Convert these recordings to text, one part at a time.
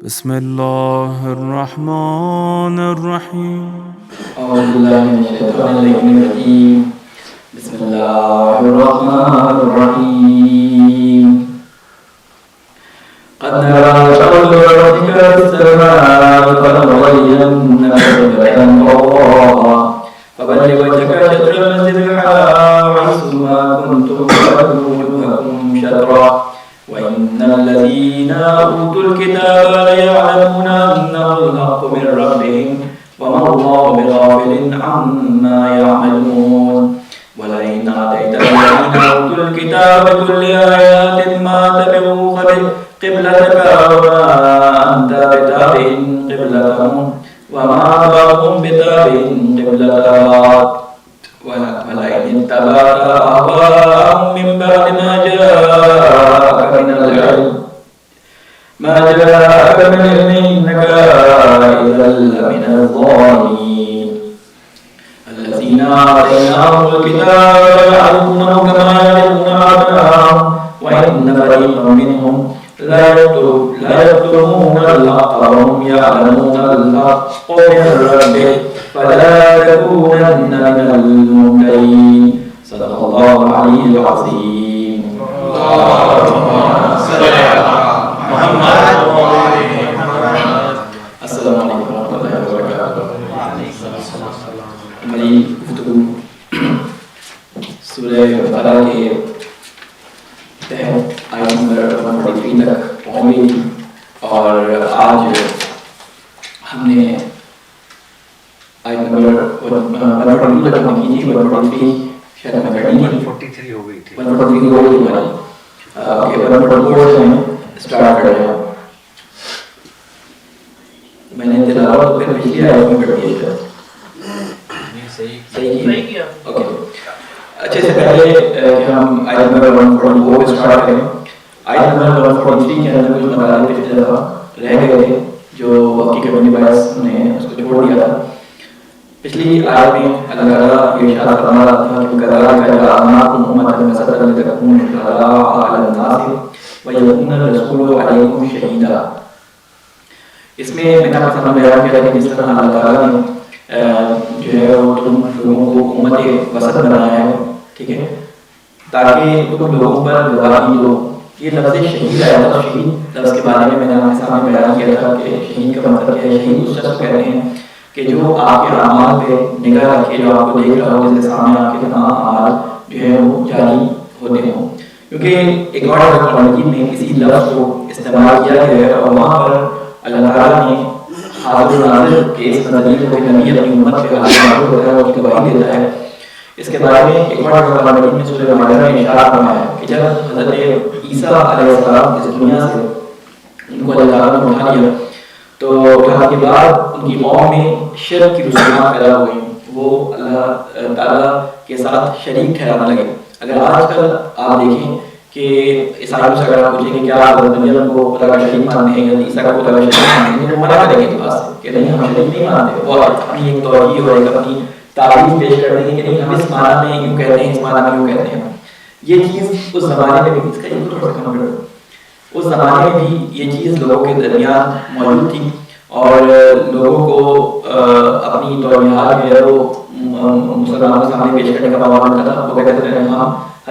بسم الله الرحمن الرحيم أعوذ بالله من الشيطان الرجيم بسم الله الرحمن الرحيم قد نرى تقلب وجهك في السماء فلنولينك قبلة ترضاها فول وجهك شطر المسجد الحرام حيث ما كنتم فولوا وجوهكم شطره وإن الذين أوتوا الكتاب ليعلمون أنه الحق من ربهم وما الله بغافل عما يعملون ولئن آتيت الذين أوتوا الكتاب كل آيات ما تبعوا قبلتك وما أنت بتابع قبلتهم وما بعضهم بتابع قبلتك ولئن اتبعت أهواءهم من بعد ما جاءك من العلم إنك إذا لمن الظالمين الذين آتيناهم الكتاب يعرفونه كما يعرفون أبناءهم وإن فريقا منهم لا يكتمون الحق وهم يعلمون الحق من ربك فلا تكونن من الممترين صدق الله العلي العظيم. اللهم صل على محمد وعلى محمد. السلام علیکم ورحمۃ اللہ وبرکاتہ. ہماری گفتگو سورہ بقرہ کے تحت آیت نمبر 143 تک پہنچ گئی اور آج ہم نے آیت نمبر 142 تک پہنچ گئی. 143 شاید میں کرنی ہے 143 ہو گئی تھی. 143 ہو گئی ہماری. 144 سے ہم اسٹارٹ کر رہے ہیں. میں نے تلاوت پھر پچھلی آیت میں کر دی ہے. صحیح کیا. اوکے. اچھے سے پہلے کہ ہم آیت نمبر 144 پہ اسٹارٹ کریں. آیت نمبر 143 کے اندر کچھ مطالب پچھلے دفعہ رہ گئے تھے جو وقت کی کمی باعث نے اس کو چھوڑ دیا تھا. پچھلی آیت میں اللہ تعالیٰ یہ ارشاد فرما رہا تھا کہ كَذَلِكَ جَعَلْنَاكُمْ أُمَّةً وَسَطًا لِتَكُونُوا شُهَدَاءَ عَلَى النَّاسِ وَيَكُونَ الرَّسُولُ عَلَيْكُمْ شَهِيدًا. اس میں نے آپ کو بیان کیا کہ جس طرح اللہ تعالیٰ نے جو ہے وہ تم لوگوں کو امت وسط بنایا ہے, ٹھیک ہے, تاکہ تم لوگوں پر گواہی دو. یہ لفظ شہید آیا تھا. شہید لفظ کے بارے میں نے آپ کے سامنے بیان کیا تھا کہ شہید کا مطلب کیا ہے. شہید اس شخص کو کہتے ہیں کہ جو آپ کے اعمال پہ نگاہ رکھے, جو آپ کو دیکھ رہا ہو, جس کے سامنے آپ کے تمام اعمال جو ہے وہ جاری ہوتے ہوں. کیونکہ ایک اور قرآن میں کسی لفظ کو استعمال کیا گیا ہے اور وہاں پر اللہ تعالیٰ نے حاضر و ناظر کے اس نظریے کو نبی اپنی امت پہ حاضر ہوتا ہے اور اس کی گواہی دیتا ہے. اس کے بارے میں ایک اور قرآن میں سورہ مائدہ میں اشارہ فرمایا ہے کہ جب حضرت عیسیٰ علیہ السلام اس دنیا سے ان کو اللہ تعالیٰ نے اٹھا لیا تو اٹھانے کے بعد ان کی قوم میں شرک کی رسومات پیدا ہوئی. وہ اللہ تعالیٰ کے ساتھ شریک ٹھہرانے لگے. اگر آج کل آپ دیکھیں کہ عیسائیوں سے اگر آپ پوچھیں کہ کیا آپ مریم کو خدا کا شریک مانتے ہیں یا عیسیٰ کو خدا کا شریک مانتے ہیں, وہ منع کریں گے اس بات سے کہ نہیں, ہم شریک نہیں مانتے. اور اپنی ایک توجیہ اور ایک اپنی تعریف پیش کر دیں گے کہ نہیں, ہم اس معنی میں یوں کہتے ہیں, اس معنی میں یوں کہتے ہیں. یہ چیز اس زمانے میں بھی, اس کا یہ تھوڑا سا کم کرو, اس زمانے میں بھی یہ چیز لوگوں کے درمیان موجود تھی اور لوگوں کو اپنی توجیہات جو ہے وہ مسلمانوں کے سامنے پیش کرنے کا موقع ملتا تھا. وہ کہتے تھے ہم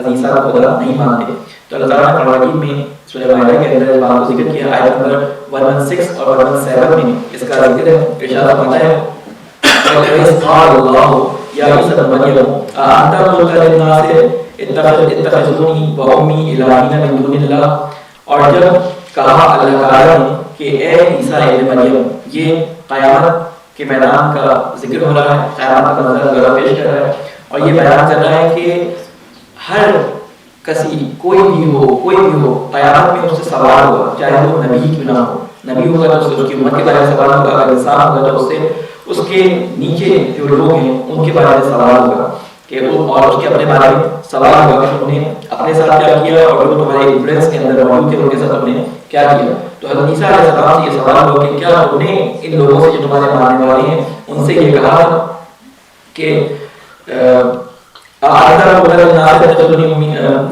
عیسیٰ کو خدا نہیں مانتے. تو اللہ تعالیٰ نے قرآن میں سورہ مائدہ کے اندر اس بات کو ذکر کیا. آیت نمبر 116 اور 117 میں اس کا ذکر ہے. ارشاد فرماتا ہے وَإِذْ قَالَ اللَّهُ يَا عِيسَى ابْنَ مَرْيَمَ أَأَنْتَ قُلْتَ لِلنَّاسِ اتَّخِذُونِي وَأُمِّي إِلَٰهَيْنِ مِن دُونِ اللَّهِ. اور جب کہا اللہ تعالیٰ نے کہ اے عیسیٰ ابن مریم, یہ قیامت کے میدان کا ذکر ہو رہا ہے, قیامت کا منظر پیش کر رہا ہے اور یہ بیان کر رہا ہے کہ ہر کسی کوئی بھی ہو قیامت میں اس سے سوال ہوگا, چاہے وہ نبی کیوں نہ ہو. نبی ہوگا تو اس کی امت کے بارے میں سوال ہوگا, اگر انسان ہوگا تو اس سے اس کے نیچے جو لوگ ہیں ان کے بارے میں سوال ہوگا کہ اور اس کے اپنے بارے میں سوال ہوگا کہ تم نے اپنے ساتھ کیا کیا اور جو تمہارے انفلوئنس کے اندر موجود تھے ان کے ساتھ تم نے کیا کیا. تو حضرت عیسیٰ علیہ السلام سے یہ سوال ہوگا کہ کیا تم نے ان لوگوں سے جو تمہارے ماننے والے ہیں ان سے یہ کہا کہ آدھا بولا ناصر تقدنی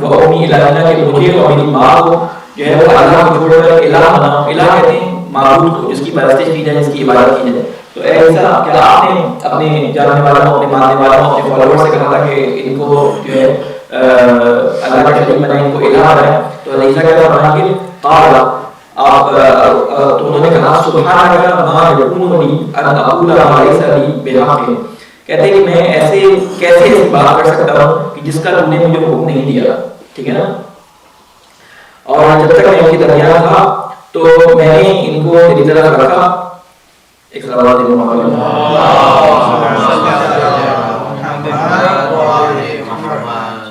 وأمی الہنا کہ مجھے اور میری ماں کو جو ہے وہ اللہ کو چھوڑ کر الہ بناؤ. الہ کہتے ہیں معبود کو جس کی پرستش کی جائے, جس کی عبادت کی جائے. تو ایسا کیا آپ نے اپنے جاننے والوں, اپنے ماننے والوں, اپنے فالوور سے کہا تھا کہ ان کو جو ہے اللہ کا شریک بنائیں, ان کو الہ بنائیں؟ تو عیسیٰ کیا فرمائیں گے, قال آپ تو انہوں نے کہا سبحانک ما یکون لی ان اقول ما لیس لی بحق, کہتے ہیں کہ میں ایسے کیسے ایسی بات کر سکتا ہوں کہ جس کا تم نے مجھے حکم نہیں دیا. ٹھیک ہے نا. اور جب تک میں ان کے درمیان تھا تو میں نے ان کو میری طرف رکھا. ایک صلوات محمد.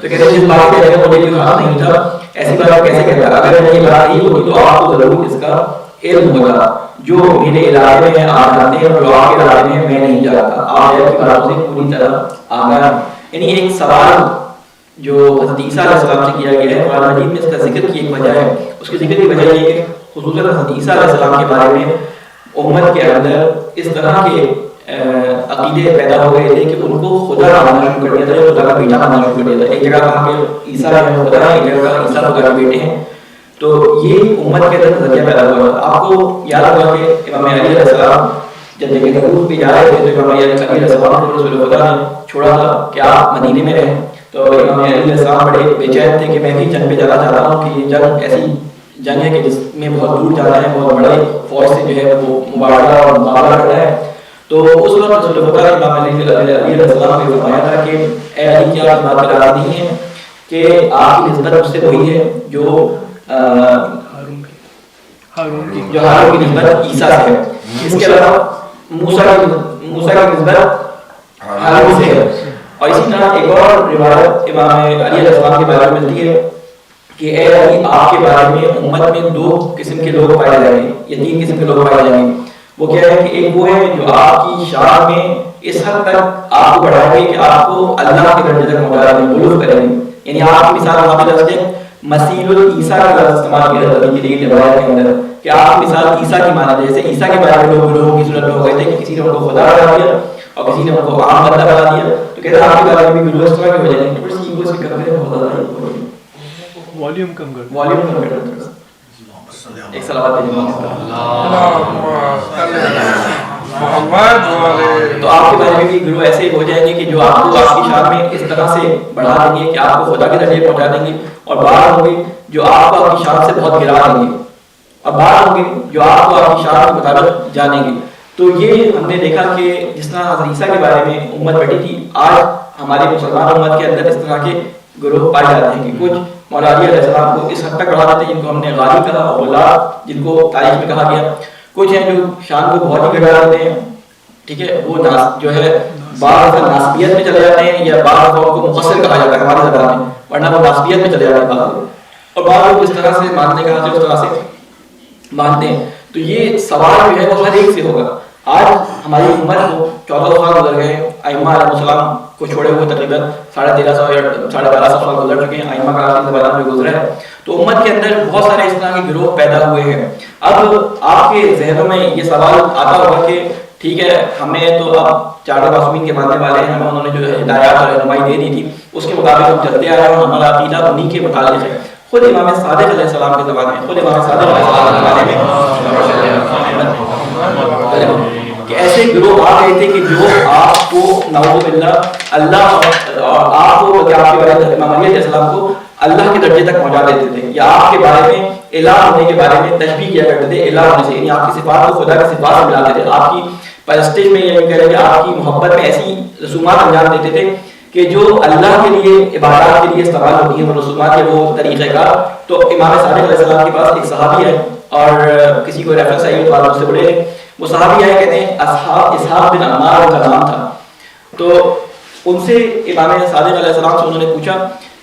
تو کہتے ہیں جس بات کے اگر مجھے علم نہیں تھا ایسی بات کیسے کہتا, اگر یہ بات نہیں ہوتی تو آپ کو ضرور اس کا علم ہوگا. جو میرے علاقے میں آپ جانتے ہیں اور جو آپ کے علاقے میں میں نہیں جانتا, آپ کی باتوں سے پوری طرح آگاہ. یعنی ایک سوال جو حضرت عیسیٰ علیہ السلام سے کیا گیا ہے قرآن مجید میں, اس کا ذکر کی ایک وجہ ہے. اس کے ذکر کی وجہ یہ ہے کہ خصوصاً حضرت عیسیٰ علیہ السلام کے بارے میں امت کے اندر اس طرح کے عقیدے پیدا ہو گئے تھے کہ ان کو خدا ماننا شروع کر دیا تھا, خدا کا بیٹا ماننا شروع کر دیا تھا. ایک جگہ کہا کہ عیسیٰ خدا ہے, ایک جگہ عیسیٰ خدا کے بیٹے ہیں. تو یہ امت کے اندر نظریہ پیدا ہوا. آپ کو یاد ہوگا کہ امام علی علیہ السلام جب نور پہ جا رہے تھے تو امام علی علیہ السلام کو رسول خدا نے چھوڑا تھا کہ آپ مدینے میں رہیں. تو امام علی علیہ السلام بڑے بے چین تھے کہ میں بھی جنگ پہ جانا چاہتا ہوں کہ یہ جنگ ایسی جنگ ہے کہ جس میں بہت دور جانا ہے, بہت بڑے فوج سے جو ہے وہ مبارزہ اور مقابلہ کرنا ہے. تو اس وقت رسول خدا نے امام علی علیہ السلام کو فرمایا تھا کہ اے علی کیا آپ بات پر راضی نہیں ہیں کہ آپ کی نسبت مجھ سے وہی ہے جو ہارون کی نسبت عیسیٰ سے ہے. اس کے علاوہ موسیٰ کی نسبت ہارون سے ہے. اور اسی طرح ایک اور روایت امام علی علیہ السلام کے بارے میں ملتی ہے کہ اے علی آپ کے بارے میں امت میں 2 قسم کے لوگ پائے جائیں گے یا 3 قسم کے لوگ پائے جائیں گے. وہ کیا ہے کہ ایک وہ ہے جو آپ کی شان میں اس حد تک آپ کو بڑھائیں گے کہ آپ کو اللہ کے درجے تک پہنچا دیں گے, غلو کریں گے. یعنی آپ کی مثال وہاں پہ لفظ ہے مسیح عیسیٰ کا لفظ استعمال کیا جاتا ہے کہ روایت کے اندر کہ آپ کی مثال عیسیٰ کی مانا جیسے عیسیٰ کے بارے میں لوگوں کی صورت میں ہو گئے تھے کہ کسی نے ان کو خدا بنا دیا اور کسی نے ان کو عام بندہ بنا دیا. تو کہتے ہیں آپ کے بارے میں بھی اس طرح کی ہو جائیں گے. بس ایگو سے کم کریں, بہت زیادہ والیوم کم کر. ایک صلوات تو آپ کے بارے میں بھی گروہ ایسے ہو جائیں گے کہ جو آپ کو آپ کی شان میں اس طرح سے بڑھا دیں گے کہ آپ کو خدا کے درجے پہنچا دیں گے. اور بعض ہوں گے جو آپ کو آپ کی شان سے بہت گرا دیں گے, اور بعض ہوں گے جو آپ کو آپ کی شان کے مطابق جانیں گے. تو یہ ہم نے دیکھا کہ جس طرح حضرت عیسیٰ کے بارے میں امت بیٹھی تھی, آج ہماری مسلمان امت کے اندر اس طرح کے گروہ پائے جاتے ہیں کہ کچھ مولا علی علیہ السلام کو اس حد تک بڑھا دیتے ہیں جن کو ہم نے غالی کہا, اولاد جن کو تاریخ میں کہا گیا. کچھ ہیں جو شان کو بہت ہی گڑا دیتے ہیں. ٹھیک ہے, وہ جو ہے بعض ناسبیت میں چلے جاتے ہیں یا بعض کو مقصر کہا جاتا ہے ہماری زبان میں, ورنہ وہ ناسبیت میں چلے جاتے ہیں بعض. اور بعض لوگ اس طرح سے ماننے کا اس طرح سے مانتے ہیں. تو یہ سوال جو ہے وہ ہر ایک سے ہوگا. آج ہماری امت کو 1400 سال گزر گئے, ائمہ علیہ السلام کو چھوڑے ہوئے تقریباً 1350 یا 1250 سال گزر چکے ہیں, ائمہ کا آخری زمانہ میں گزرا ہے. تو امت کے اندر بہت سارے اس طرح کے گروہ پیدا ہوئے ہیں. اب آپ کے ذہنوں میں یہ سوال آتا ہوگا کہ ٹھیک ہے ہمیں تو اب 4 معصومین کے ماننے والے ہیں, ہمیں انہوں نے جو ہدایات اور رہنمائی دے دی تھی اس کے مطابق ہم چلتے آ رہے ہیں, ہمارا عقیدہ انہی کے متعلق ہے. خود امام صادق علیہ السلام کے زمانے میں, خود امام صادق علیہ السلام کے زمانے میں کہ ایسے گروہ آ گئے تھے کہ جو آپ کو نعوذ باللہ اللہ اور آپ کو کہ آپ کے بارے میں امام علی علیہ السلام کو اللہ کے درجے تک پہنچا دیتے تھے, یا آپ کے بارے میں الہ ہونے کے بارے میں تشبیہ کیا کرتے تھے الہ ہونے سے, یعنی آپ کی صفات کو خدا کی صفات سے ملاتے تھے. آپ کی پرستش میں یہ کہہ رہے کہ آپ کی محبت میں ایسی رسومات انجام دیتے تھے کہ جو اللہ کے لیے عبادات کے لیے استعمال ہوتی ہیں وہ رسومات یا وہ طریقہ کار. تو امام صادق علیہ السلام کے پاس ایک صحابی ہے اور کسی کو ریفرنس آئی تو آپ سے بڑے, وہ صحابی آئے کہتے ہیں اسحاق بن عمار کا نام تھا. تو ان سے امام صادق علیہ السلام سے انہوں نے پوچھا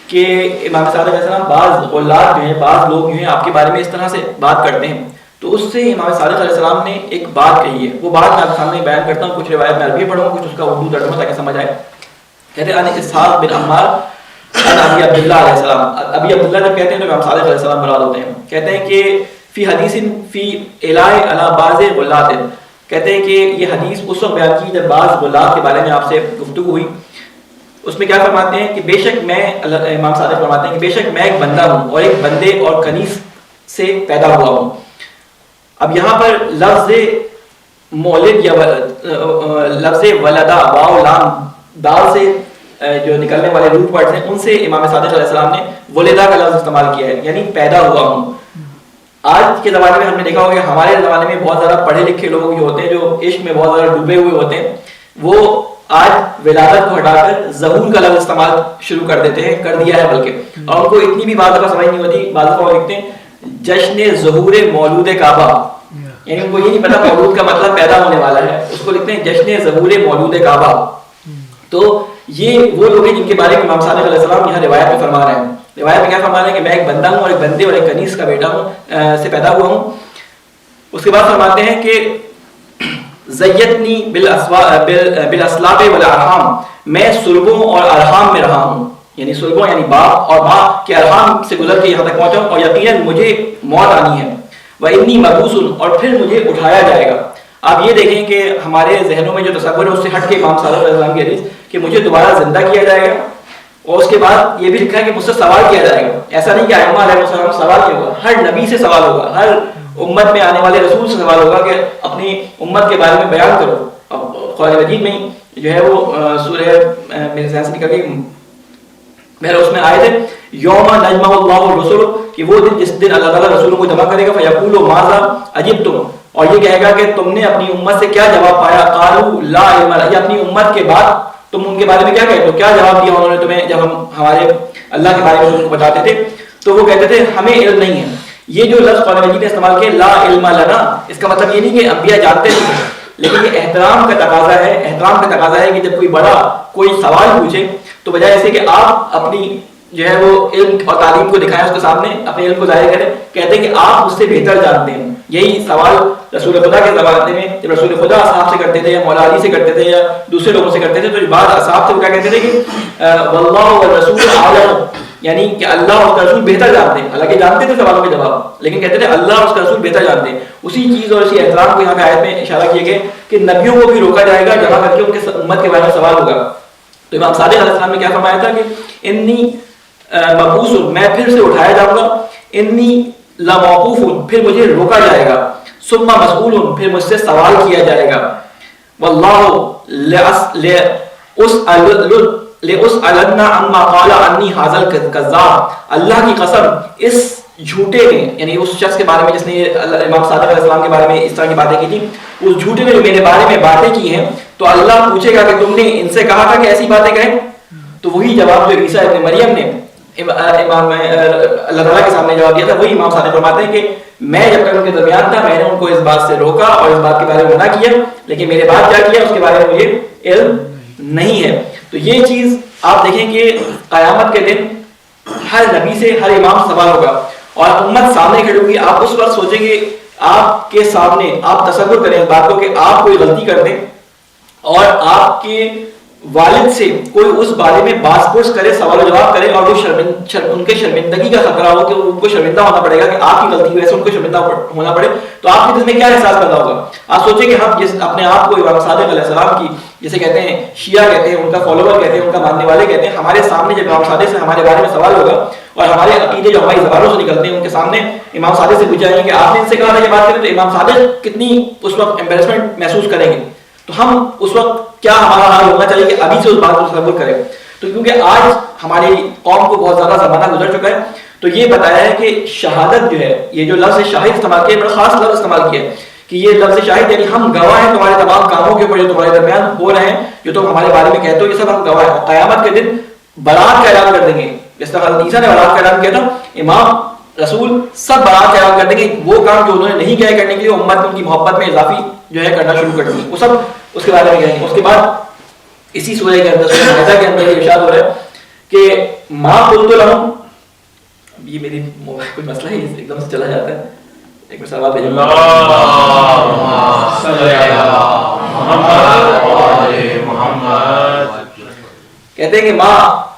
کہ امام صادق علیہ السلام بعض غلات جو ہیں, بعض لوگ جو ہیں آپ کے بارے میں اس طرح سے بات کرتے ہیں. تو اس سے امام صادق علیہ السلام نے ایک بات کہی ہے, وہ بات میں آپ کے سامنے بیان کرتا ہوں. کچھ روایت میں عربی پڑھوں گا, کچھ اس کا اردو ترجمہ تاکہ سمجھ آئے. کہتے ہیں اسحاق بن عمار ابی عبداللہ علیہ السلام. ابی عبداللہ جب کہتے ہیں تو امام صادق علیہ السلام مراد ہوتے ہیں. کہتے ہیں کہ فی حدیث فی الہ علی بعض غلات, کہتے ہیں کہ یہ حدیث اس وقت بیان کی جب بعض غلات کے بارے میں آپ سے گفتگو ہوئی. اس میں کیا فرماتے ہیں کہ بے شک میں, امام صادق فرماتے ہیں کہ بے شک میں ایک بندہ ہوں اور ایک بندے اور کنیز سے پیدا ہوا ہوں. اب یہاں پر لفظ مولد یا لفظ ولدا واو لام دال سے جو نکلنے والے روٹ ورڈز ہیں ان سے امام صادق علیہ السلام نے ولدا کا لفظ استعمال کیا ہے، یعنی پیدا ہوا ہوں. آج کے زمانے میں ہم نے دیکھا ہوگا کہ ہمارے زمانے میں بہت زیادہ پڑھے لکھے لوگ جو ہوتے ہیں، جو عشق میں بہت زیادہ ڈوبے ہوئے ہوتے ہیں، وہ آج ولادت کو ہٹا کر ظہور کا لفظ استعمال شروع کر دیتے ہیں، کر دیا ہے بلکہ، اور ان کو اتنی بھی بات سمجھ نہیں ہوتی. بعض دفعہ وہ لکھتے ہیں جشن ظہور مولود کعبہ، یعنی ان کو یہ نہیں پتا مولود کا مطلب پیدا ہونے والا ہے، اس کو لکھتے ہیں جشن ظہور مولود کعبہ. تو یہ وہ لوگ ہیں جن کے بارے میں امام صادق علیہ السلام یہاں روایت میں فرما رہے ہیں. روایت میں کیا فرما رہے ہیں کہ میں ایک بندہ ہوں اور ایک بندے اور ایک کنیز کا بیٹا ہوں، سے پیدا ہوا ہوں. اس کے بعد فرماتے ہیں کہ زیتنی بالاسلاب والارحام، میں سلبوں اور ارحام میں رہا ہوں، یعنی سلبوں یعنی باپ اور ماں کے ارحام سے گزر کے یہاں تک پہنچا ہوں، اور یقیناً مجھے موت آنی ہے. وانی مبعوث، اور پھر مجھے اٹھایا جائے گا. آپ یہ دیکھیں کہ ہمارے ذہنوں میں جو تصور ہے اس سے ہٹ کے امام صادق علیہ السلام کی حدیث کہ مجھے دوبارہ زندہ کیا جائے گا، اور اس کے بعد یہ بھی لکھا ہے کہ مجھ سے سوال کیا جائے گا. ایسا نہیں کہ ائمہ علیہ السلام سوال کیا ہوگا، ہر نبی سے سوال ہوگا، ہر امت میں آنے والے رسول سے سوال ہوگا کہ اپنی امت کے بارے میں بیان کرو. اب قرآن مجید میں جو ہے وہ سورہ میرے ذہن سے نکل گئی، میرا اس میں آئے تھے یوم نجمع اللہ الرسل، کہ وہ دن جس دن اللہ تعالیٰ رسولوں کو جمع کرے گا، فیقول ماذا اجبتم، اور یہ کہے گا کہ تم نے اپنی امت سے کیا جواب پایا. قالوا لا علم لنا، یہ اپنی امت کے بعد تم ان کے بارے میں کیا کہتے ہو، کیا جواب دیا انہوں نے تمہیں جب ہم ہمارے اللہ کے بارے میں ان کو بتاتے تھے. تو وہ کہتے تھے ہمیں علم نہیں ہے. یہ جو لفظ قرآن مجید نے استعمال کیا لا علم لنا، اس کا مطلب یہ نہیں کہ انبیاء جانتے تھے، لیکن یہ احترام کا تقاضا ہے. احترام کا تقاضا ہے کہ جب کوئی بڑا کوئی سوال پوچھے تو بجائے ایسے کہ آپ اپنی جو ہے وہ علم اور تعلیم کو دکھائیں، اس کے سامنے اپنے علم کو ظاہر کریں، کہتے ہیں کہ آپ اس سے بہتر جانتے ہیں. یہی سوال رسول خدا کے زمانے میں جب رسول خدا اصحاب سے کرتے تھے یا مولا علی سے کرتے تھے یا دوسرے لوگوں سے کرتے تھے، تو بعض اصحاب سے وہ کیا کہتے تھے کہ واللہ والرسول اعلم، یعنی کہ اللہ اور اس کا رسول بہتر جانتے ہیں. حالانکہ جانتے تھے سوالوں کے جواب، لیکن کہتے تھے اللہ اور اس کا رسول بہتر جانتے ہیں. اسی چیز اور اسی احترام کو یہاں پہ آیت میں اشارہ کیا گیا کہ نبیوں کو بھی روکا جائے گا جہاں کر کے ان کے امت کے بارے میں سوال ہوگا. تو امام صادق علیہ السلام نے کیا فرمایا تھا کہ انی مبعوث، میں پھر سے اٹھایا جاؤں گا. انی لموقوف، پھر مجھے روکا جائے گا. ثم مسئول، پھر مجھ سے سوال کیا جائے گا. واللہ لأسألن عما قال عني هذا الكذاب، اللہ کی قسم اس جھوٹے نے، یعنی اس شخص کے بارے میں جس نے امام صادق علیہ السلام کے بارے میں اس طرح کی باتیں کی تھی، اس جھوٹے نے جو میرے بارے میں باتیں کی ہیں، تو اللہ پوچھے گا کہ تم نے ان سے کہا تھا کہ ایسی باتیں کہیں. تو وہی جواب جو عیسیٰ ابن مریم نے امام اللہ تعالیٰ کے سامنے جواب دیا تھا، وہی امام صادق فرماتے ہیں کہ میں جب تک ان کے درمیان تھا میں نے ان کو اس بات سے روکا اور اس بات کے بارے میں منع کیا، لیکن میرے بعد کیا کیا اس کے بارے میں مجھے علم نہیں ہے. تو یہ چیز آپ دیکھیں کہ قیامت کے دن ہر نبی سے ہر امام سوال ہوگا اور امت سامنے کھڑی ہوگی. آپ اس وقت سوچیں گے، آپ کے سامنے آپ تصور کریں اس بات کو کہ آپ کوئی غلطی کر دیں اور آپ کے والد سے کوئی اس بارے میں باس پرس کرے، سوال و جواب کرے، اور وہ ان کے شرمندگی کا خطرہ ہو کہ ان کو شرمندہ ہونا پڑے گا کہ آپ کی غلطی کی وجہ سے ان کو شرمندہ ہونا پڑے، تو آپ کے دل میں کیا احساس پیدا ہوگا. آپ سوچیں کہ ہم اپنے آپ کو امام صادق علیہ السلام کی جسے کہتے ہیں شیعہ کہتے ہیں، ان کا فالوور کہتے ہیں، ان کا ماننے والے کہتے ہیں، ہمارے سامنے جب امام صادق سے ہمارے بارے میں سوال ہوگا اور ہمارے عقیدے جو ہماری زبانوں سے نکلتے ہیں ان کے سامنے امام صادق سے پوچھا جائے گا کہ آپ نے ان سے کہا تھا یہ بات کریں، تو امام صادق کتنی اس وقت امبیرسمنٹ محسوس کریں گے. تو ہم اس وقت کیا ہمارا حال ہونا چاہیے کہ ابھی سے اس بات کو تصور کریں. تو کیونکہ آج ہماری قوم کو بہت زیادہ زمانہ گزر چکا ہے، تو یہ بتایا ہے کہ شہادت جو ہے، یہ جو لفظ شاہد استعمال کیا ہے، بڑا خاص لفظ استعمال کیا ہے کہ یہ لفظ شاہد یعنی ہم گواہ ہیں تمہارے تمام کاموں کے اوپر جو تمہارے درمیان ہو رہے ہیں، جو تم ہمارے بارے میں کہتے ہو، یہ سب ہم گواہ ہیں. قیامت کے دن برات کا اعلان کر دیں گے، جس طرح حضرت عیسیٰ نے برات کا اعلان کیا تھا، امام رسول سب برات کا اعلان کر دیں گے. وہ کام جو انہوں نے نہیں کیا کرنے کے لیے امت میں ان کی محبت میں اضافی جو ہے کرنا شروع کر دیں گے، وہ سب اس کے بارے میں کہیں گے. اس کے بعد اسی سورہ کے اندر سورہ مائدہ کے اندر یہ ارشاد ہو رہا ہے کہ ما قلت لهم، یہ میری کوئی مسئلہ ہے ایک دم سے چلا جاتا ہے، ایک بار سوال بھیجو. کہتے ہیں کہ ما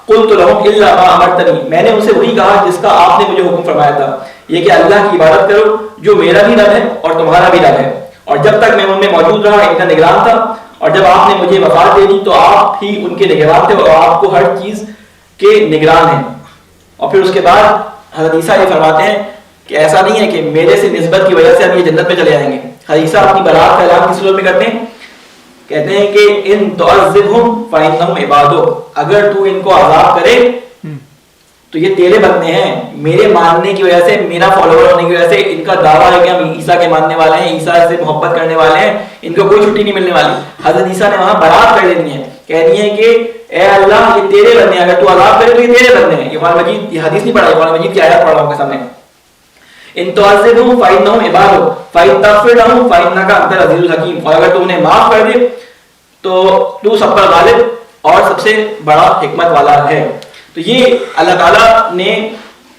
قلت لهم الا ما امرتنی، میں نے ان سے وہی کہا جس کا آپ نے مجھے حکم فرمایا تھا، یہ کہ اللہ کی عبادت کرو جو میرا بھی رب ہے اور تمہارا بھی رب ہے. اور جب تک میں ان میں موجود رہا ان کا نگران تھا، اور جب آپ نے مجھے وفات دے دی تو آپ ہی ان کے نگران تھے اور آپ کو ہر چیز کے نگران ہیں. اور پھر اس کے بعد حضرت عیسیٰ یہ فرماتے ہیں کہ ایسا نہیں ہے کہ میرے سے نسبت کی وجہ سے ہم یہ جنت میں چلے آئیں گے. حدیثہ اپنی برات کا اعلان کس صورت میں کرتے ہیں؟ کہتے ہیں کہ ان تعذبہم فإنہم عبادک، اگر تو ان کو عذاب کرے تو یہ تیرے بندے ہیں. میرے ماننے کی وجہ سے، میرا فالوور ہونے کی وجہ سے ان کا دعویٰ ہے کہ ہم عیسیٰ کے ماننے والے ہیں، عیسیٰ سے محبت کرنے والے ہیں، ان کو کوئی چھٹی نہیں ملنے والی. حضرت عیسیٰ نے وہاں برات کر دینی ہے، کہنی ہے کہ اے اللہ یہ تیرے بندے ہیں، اگر تو عذاب کرے تو یہ تیرے بندے ہیں. یہ قرآن مجید، یہ حدیث نہیں پڑھا، یہ قرآن مجید کی آیات پڑھ رہا ہوں کے سامنے. ان تعذبہم فإنہم عبادک فإن تغفر لہم فإنک انت العزیز الحکیم، اور اگر تو انہیں معاف کر دے تو تو سب پر غالب اور سب سے بڑا حکمت والا ہے. تو یہ اللہ تعالیٰ نے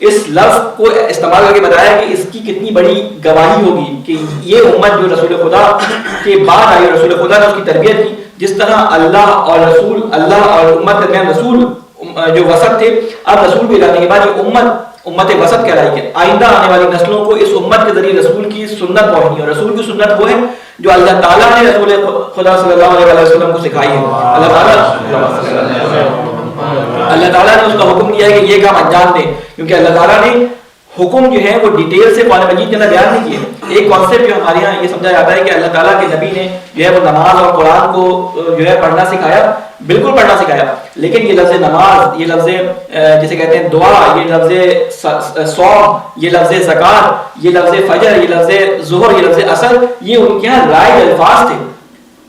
اس لفظ کو استعمال کر کے بتایا کہ اس کی کتنی بڑی گواہی ہوگی کہ یہ امت جو رسول خدا کے بعد آئی، رسول خدا نے اس کی تربیت کی. جس طرح اللہ اور رسول، اللہ اور امت درمیان رسول جو وسط تھے، اب رسول بھی لانے کے بعد یہ امت وسط کہلائی ہے. آئندہ آنے والی نسلوں کو اس امت کے ذریعے رسول کی سنت پہنچنی، اور رسول کی سنت وہ ہے جو اللہ تعالیٰ نے رسول خدا صلی اللہ علیہ وسلم کو سکھائی ہے. اللہ تعالیٰ نے اس کا حکم دیا ہے کہ یہ کام انجام دیں، کیونکہ اللہ تعالیٰ نے حکم جو ہے وہ ڈیٹیل سے قرآن مجید کے اندر بیان نہیں کیے. ایک کانسیپٹ جو ہمارے یہاں یہ سمجھا جاتا ہے کہ اللہ تعالیٰ کے نبی نے جو ہے وہ نماز اور قرآن کو جو ہے پڑھنا سکھایا، بالکل پڑھنا سکھایا، لیکن یہ لفظ نماز، یہ لفظ جسے کہتے ہیں دعا، یہ لفظ صوم، یہ لفظ زکات، یہ لفظ فجر، یہ لفظ ظہر، یہ لفظ عصر، یہ ان کے یہاں رائج الفاظ تھے.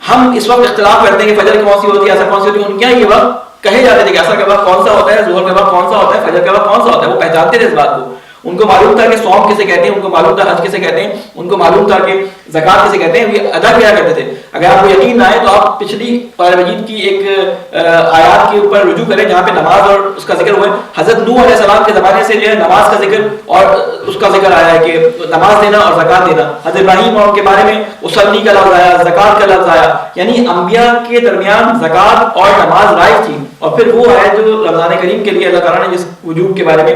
ہم اس وقت اختلاف کرتے ہیں کہ فجر کون سی ہوتی ہے، عصر کون سی ہوتی ہے. ان کے یہاں یہ وقت کہے جاتے تھے کہ عصر کا وقت کون سا ہوتا ہے، ظہر کا وقت کون سا ہوتا ہے، فجر کا وقت کون سا ہوتا ہے. وہ پہچانتے تھے اس بات کو. ان کو معلوم تھا کہ صوم کسے کہتے ہیں، ان کو معلوم تھا حج کسے کہتے ہیں، ان کو معلوم تھا کہ زکات کسے کہتے ہیں. یہ ادا کیا کرتے تھے. اگر آپ کو یقین نہ آئے تو آپ پچھلی قرآن مجید کی ایک آیات کے اوپر رجوع کریں جہاں پہ نماز اور اس کا ذکر ہوا ہے. حضرت نوح علیہ السلام کے زمانے سے جو ہے نماز کا ذکر اور اس کا ذکر آیا ہے کہ نماز دینا اور زکات دینا. حضرت ابراہیم اور ان کے بارے میں اصلی کا لفظ آیا، زکات کا لفظ آیا. یعنی انبیاء کے درمیان زکات اور نماز رائج تھی. اور پھر وہ ہے جو رمضان کریم کے لیے اللہ تعالیٰ نے جس وجوب کے بارے میں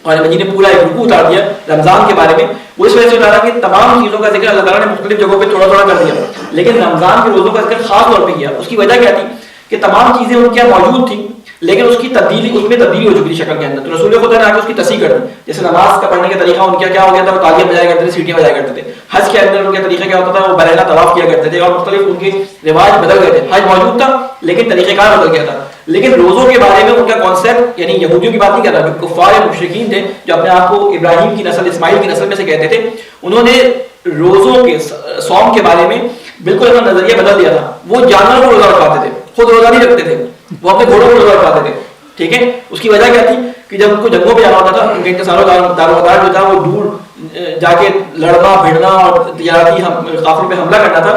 اور مجید نے پورا ایک رکوع اتار دیا رمضان کے بارے میں، وہ اس وجہ سے اتارا کہ تمام چیزوں کا ذکر اللہ تعالیٰ نے مختلف جگہوں پہ تھوڑا تھوڑا کر دیا، لیکن رمضان کے روزوں کا ذکر خاص طور پہ کیا. اس کی وجہ کیا تھی کہ تمام چیزیں ان کے موجود تھیں لیکن اس کی تبدیلی، اس میں تبدیلی ہو چکی تھی شکل کے اندر. تو رسول خدا نے آ کے اس کی تصحیح کر دی. جیسے نماز کا پڑھنے کا طریقہ ان کا کیا ہو گیا تھا، وہ تالیاں بجایا کرتے تھے، سیٹیاں بجایا کرتے تھے. حج کے اندر ان کا طریقہ کیا ہوتا تھا، وہ برہنہ طواف کیا کرتے تھے، اور مختلف ان کے رواج بدل گئے تھے. حج موجود تھا لیکن طریقہ کار بدل گیا تھا. لیکن روزوں کے بارے میں ان کا کانسیپٹ، یعنی یہودیوں کی بات نہیں کر رہا، جو کفار مشرکین تھے جو اپنے آپ کو ابراہیم کی نسل، اسماعیل کی نسل میں سے کہتے تھے، انہوں نے روزوں کے صوم کے بارے میں بالکل اپنا نظریہ بدل دیا تھا. وہ جانوروں کو روزہ رکھواتے تھے، خود روزہ نہیں رکھتے تھے. وہ اپنے گھوڑوں کو روزہ رکھواتے تھے. ٹھیک ہے. اس کی وجہ کیا تھی کہ جب ان کو جنگوں پہ جانا ہوتا تھا، ان کے انتصاروں دار جو تھا وہ دور جا کے لڑنا بھیڑنا اور تجارتی قافلوں پہ حملہ کرنا تھا.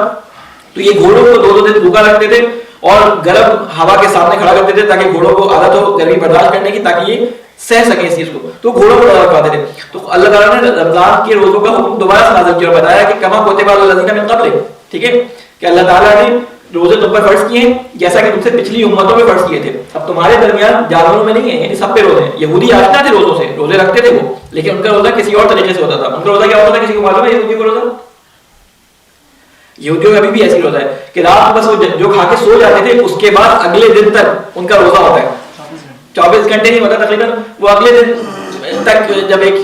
تو یہ گھوڑوں کو 2 دن بھوکا رکھتے تھے اور گرم ہوا کے سامنے کھڑا کرتے تھے تاکہ گھوڑوں کو عادت ہو گرمی برداشت کرنے کی، تاکہ یہ سہ سکیں اس چیز کو. تو گھوڑوں کو رکھواتے تھے. تو اللہ تعالیٰ نے رمضان کے روزوں کا حکم دوبارہ سے نازل کیا اور بتایا کہ کما کوتب علی الذین من قبل. ٹھیک ہے کہ اللہ تعالیٰ نے روزے تم پر فرض کیے ہیں جیسا کہ تم سے پچھلی امتوں میں فرض کیے تھے. اب تمہارے درمیان جانوروں میں نہیں ہے، یعنی سب پہ روزے ہیں. یہودی آشنا تھے روزوں سے، روزے رکھتے تھے وہ، لیکن ان کا روزہ کسی اور طریقے سے ہوتا تھا. ان کا روزہ کیا ہوتا تھا کسی کو معلوم ہے؟ یہودیوں کا روزہ، یہودیوں کا ابھی بھی ایسی روزہ ہے کہ رات بس وہ جو کھا کے سو جاتے تھے اس کے بعد اگلے دن تک ان کا روزہ ہوتا ہے. 24 گھنٹے نہیں ہوتا تقریباً، وہ اگلے دن تک جب ایک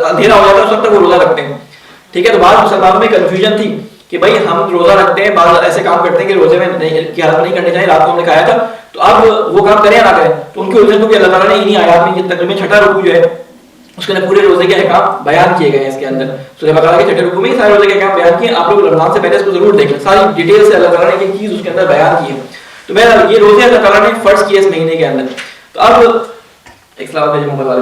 اندھیرا ہو جاتا ہے اس وقت تک وہ روزہ رکھتے ہیں. ٹھیک ہے. تو بعض مسلمانوں میں کنفیوژن تھی کہ بھائی ہم روزہ رکھتے ہیں، بعض ایسے کام کرتے ہیں کہ روزے میں کی حالت نہیں کرنی چاہیے، رات کو ہم نے کھایا تھا، تو اب وہ کام کریں یا نہ کریں. تو ان کی الجھن کو بھی اللہ تعالیٰ نے انہی آیات میں، یہ تقریباً 6واں رکوع جو ہے اس کے اندر پورے روزے کے احکام بیان کیے گئے ہیں. اس کے اندر سورہ بقرہ کے 6 رکوع میں سارے روزے کے احکام بیان کیے. آپ لوگ رمضان سے پہلے اس کو ضرور دیکھیں، ساری ڈیٹیل سے اللہ تعالیٰ نے یہ چیز اس کے اندر بیان کی ہے. تو بہرحال یہ روزے اللہ تعالیٰ نے فرض کیے اس مہینے کے اندر. تو اب ایک سلام بھیجو محمد والے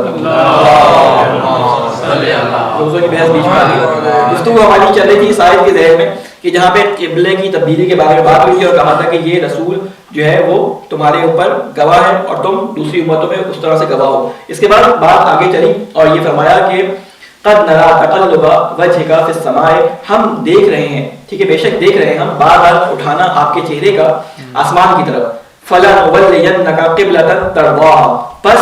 روزوں کی بحث بیچ میں آ گئی. گفتگو ہماری چل رہی تھی سائد کے ذہن میں کہ جہاں پہ قبلے کی تبدیلی کے بارے میں بات ہوئی تھی اور کہا تھا کہ یہ رسول جو ہے وہ تمہارے اوپر گواہ ہے اور تم دوسری امتوں میں اس طرح سے گواہ ہو. اس کے بعد بات آگے چلی اور یہ فرمایا کہ قد نرا تقلب وجهك في السماء، ہم دیکھ رہے ہیں، ٹھیک ہے، بے شک دیکھ رہے ہیں ہم بار بار اٹھانا آپ کے چہرے کا آسمان کی طرف. فلنولینک قبلۃ ترضاها، پس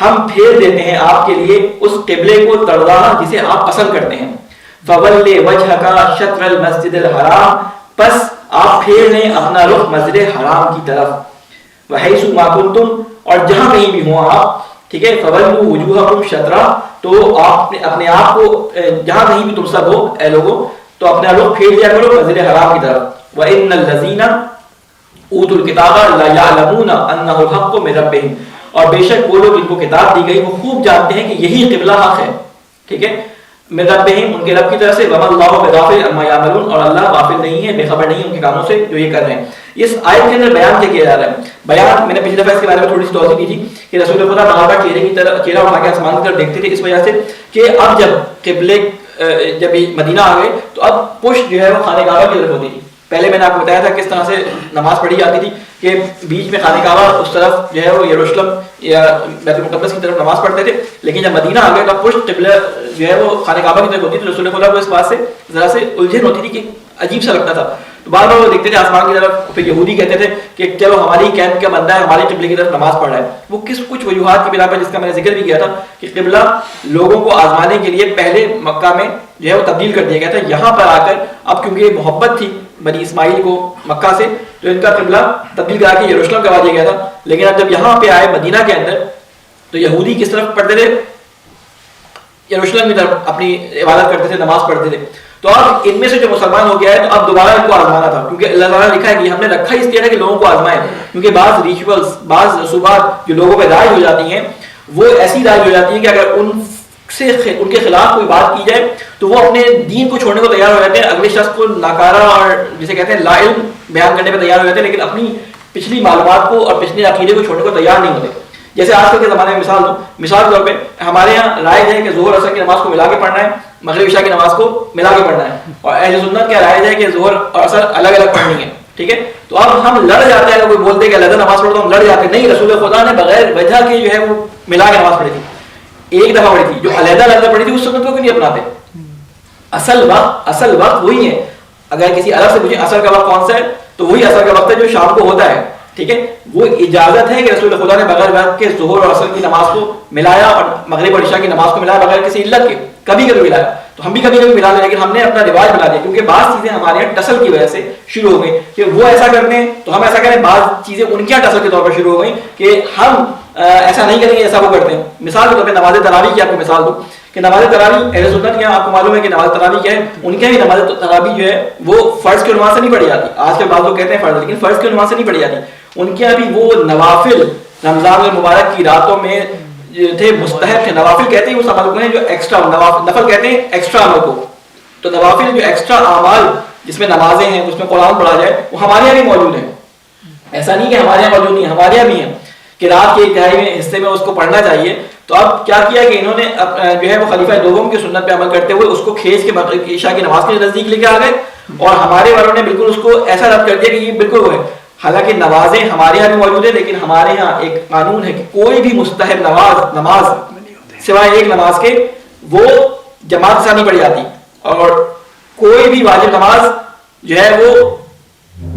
ہم پھیر دیتے ہیں آپ کے لیے اس قبلے کو ترضاها جسے آپ پسند کرتے ہیں. فول وجهك شطر المسجد الحرام، پس آپ پھیر لیں اپنا رخ مسجد حرام کی طرف. وحیث ما کنتم، اور جہاں کہیں بھی ہوں آپ، ٹھیک ہے، فولوا وجوہکم شطرا، تو آپ اپنے آپ کو جہاں کہیں بھی تم سب ہو اے لوگوں تو اپنے آپ لوگ پھیر دیا کرو مسجد حرام کی طرف. وَإِنَّ الَّذِينَ اوتوا الکتاب لا یعلمون انہ الحق من ربہم, اور بے شک وہ لوگ جن کو کتاب دی گئی وہ خوب جانتے ہیں کہ یہی قبلہ حق ہے, ٹھیک ہے, من ربہم ان کے رب کی طرف سے, وما اللہ بغافل عما یعملون, اور اللہ غافل نہیں ہے, بے خبر نہیں ہے ان کے کاموں سے جو یہ کر رہے ہیں. اس آیت کے اندر بیان کیا جا رہا ہے. بیان میں نے پچھلے دفعہ اس کے بارے میں تھوڑی سی توضیح دی تھی کہ رسول خدا بار بار چہرے کی طرف چہرہ اٹھا کے آسمان کی طرف دیکھتے تھے اس وجہ سے کہ اب جب قبلے جب مدینہ آ گئے تو اب پشت جو ہے وہ خانہ کعبہ کی طرف ہوتی تھی. پہلے میں نے آپ کو بتایا تھا کس طرح سے نماز پڑھی جاتی تھی کہ بیچ میں خانہ کعبہ, اس طرف جو ہے وہ یروشلم یا بیت المقدس کی طرف نماز پڑھتے تھے, لیکن جب مدینہ آ گئے تو پشت قبلہ جو ہے وہ خانہ کعبہ کی طرف ہوتی تھی. رسول خدا کو اس بات سے ذرا سے الجھن ہوتی تھی کہ عجیب سا لگتا تھا, تو بار بار وہ دیکھتے تھے آسمان کی طرف. پھر یہودی کہتے تھے کہ چلو ہماری کیمپ کا بندہ ہے ہماری قبلے کی طرف نماز پڑھ رہا ہے. وہ کچھ وجوہات کی بنا پر, جس کا میں نے ذکر بھی کیا تھا کہ قبلہ لوگوں کو آزمانے کے لیے پہلے مکہ میں جو ہے وہ تبدیل کر دیا گیا تھا. یہاں پر آ کر اب کیونکہ محبت تھی بنی اسماعیل کو مکہ سے تو ان کا قبلہ تبدیل کرا کے یروشلم کروا دیا گیا تھا. لیکن اب جب یہاں پہ آئے مدینہ کے اندر تو یہودی کس طرف پڑھتے تھے, یروشلم کی طرف اپنی عبادت کرتے تھے, نماز پڑھتے تھے. تو اب ان میں سے جو مسلمان ہو گیا ہے تو اب دوبارہ ان کو آزمانا تھا, کیونکہ اللہ تعالیٰ نے لکھا ہے کہ ہم نے رکھا اس لیے ہے کہ لوگوں کو آزمائے, کیونکہ بعض ریچولز بعض رسومات جو لوگوں پہ رائج ہو جاتی ہیں وہ ایسی رائج ہو جاتی ہیں کہ اگر ان کے خلاف کوئی بات کی جائے تو وہ اپنے دین کو چھوڑنے کو تیار ہو جاتے ہیں, اگلے شخص کو ناکارہ اور جسے کہتے ہیں لا علم بیان کرنے پہ تیار ہو جاتے ہیں, لیکن اپنی پچھلی معلومات کو اور پچھلے عقیدے کو چھوڑنے کو تیار نہیں ہوتے. جیسے آج کل کے زمانے میں مثال دوں, مثال کے طور پہ ہمارے یہاں رائج ہے کہ ظہر اثر کی نماز کو ملا کے پڑھنا ہے, مغرب عشاء کی نماز کو ملا کے پڑھنا ہے, اور اہل سنت کا رائج ہے کہ ظہر اور اثر الگ الگ پڑھنی ہے, ٹھیک ہے. تو اب ہم لڑ جاتے ہیں, اگر کوئی بولتے ہیں کہ علیحدہ نماز پڑھو تو ہم لڑ جاتے ہیں. نہیں, رسول خدا نے بغیر وجہ کے جو ہے وہ ملا کے نماز پڑھی تھی, ایک دفعہ پڑھی تھی. جو علیحدہ پڑھی تھی اس سنت کو کیوں نہیں اپناتے؟ اصل وقت وہی ہے. اگر کسی الگ سے پوچھیں اثر کا وقت کون سا ہے تو وہی اثر کا وقت ہے جو شام کو ہوتا ہے, ٹھیک ہے. وہ اجازت ہے کہ رسول خدا نے بغیر وقت کے ظہر اور عصر کی نماز کو ملایا اور مغرب اور عشاء کی نماز کو ملایا بغیر کسی علت کے, کبھی کبھی ملایا. تو ہم بھی کبھی کبھی ملا لیں, لیکن ہم نے اپنا رواج بنا دیا کیونکہ بعض چیزیں ہمارے یہاں ٹسل کی وجہ سے شروع ہو گئی کہ وہ ایسا کرتے ہیں تو ہم ایسا کریں. بعض چیزیں ان کے یہاں ٹسل کے طور پر شروع ہو گئی کہ ہم ایسا نہیں کریں گے جیسا وہ کرتے ہیں. مثال کے طور پہ نماز تراویح کی آپ کو مثال دوں کہ نماز تراویح اہل سنت کے آپ کو معلوم ہے کہ نماز تراویح کیا ہے, ان کے بھی نماز تراویح جو ہے وہ فرض کے عنوان سے نہیں پڑھی جاتی. آج کل بعض لوگ کہتے ہیں فرض, لیکن فرض کے عنوان سے نہیں پڑھی جاتی. ان کے ابھی وہ نوافل رمضان المبارک کی راتوں میں تھے, مستحب تھے. نوافل کہتے ہیں اس عمل کو ہیں جو ایکسٹرا, نفل کہتے ہیں ایکسٹرا عمل کو. تو نوافل جو ایکسٹرا اعمال جس میں نمازیں ہیں اس میں قرآن پڑھا جائے وہ ہمارے یہاں بھی موجود ہیں. ایسا نہیں کہ ہمارے یہاں موجود نہیں, ہمارے یہاں بھی ہیں کہ رات کے ایک تہائی میں حصے میں اس کو پڑھنا چاہیے. تو اب کیا کیا کہ انہوں نے جو ہے وہ خلیفہ دوم کی سنت پہ عمل کرتے ہوئے اس کو کھینچ کے مغرب کی عشاء کی نماز کے نزدیک لے کے آ گئے, اور ہمارے والوں نے بالکل اس کو ایسا رد کر دیا کہ یہ بالکل وہ ہے. حالانکہ نمازیں ہمارے یہاں بھی موجود ہیں, لیکن ہمارے یہاں ایک قانون ہے کہ کوئی بھی مستحب نماز سوائے ایک نماز کے وہ جماعت سے نہیں پڑھی جاتی, اور کوئی بھی واجب نماز جو ہے وہ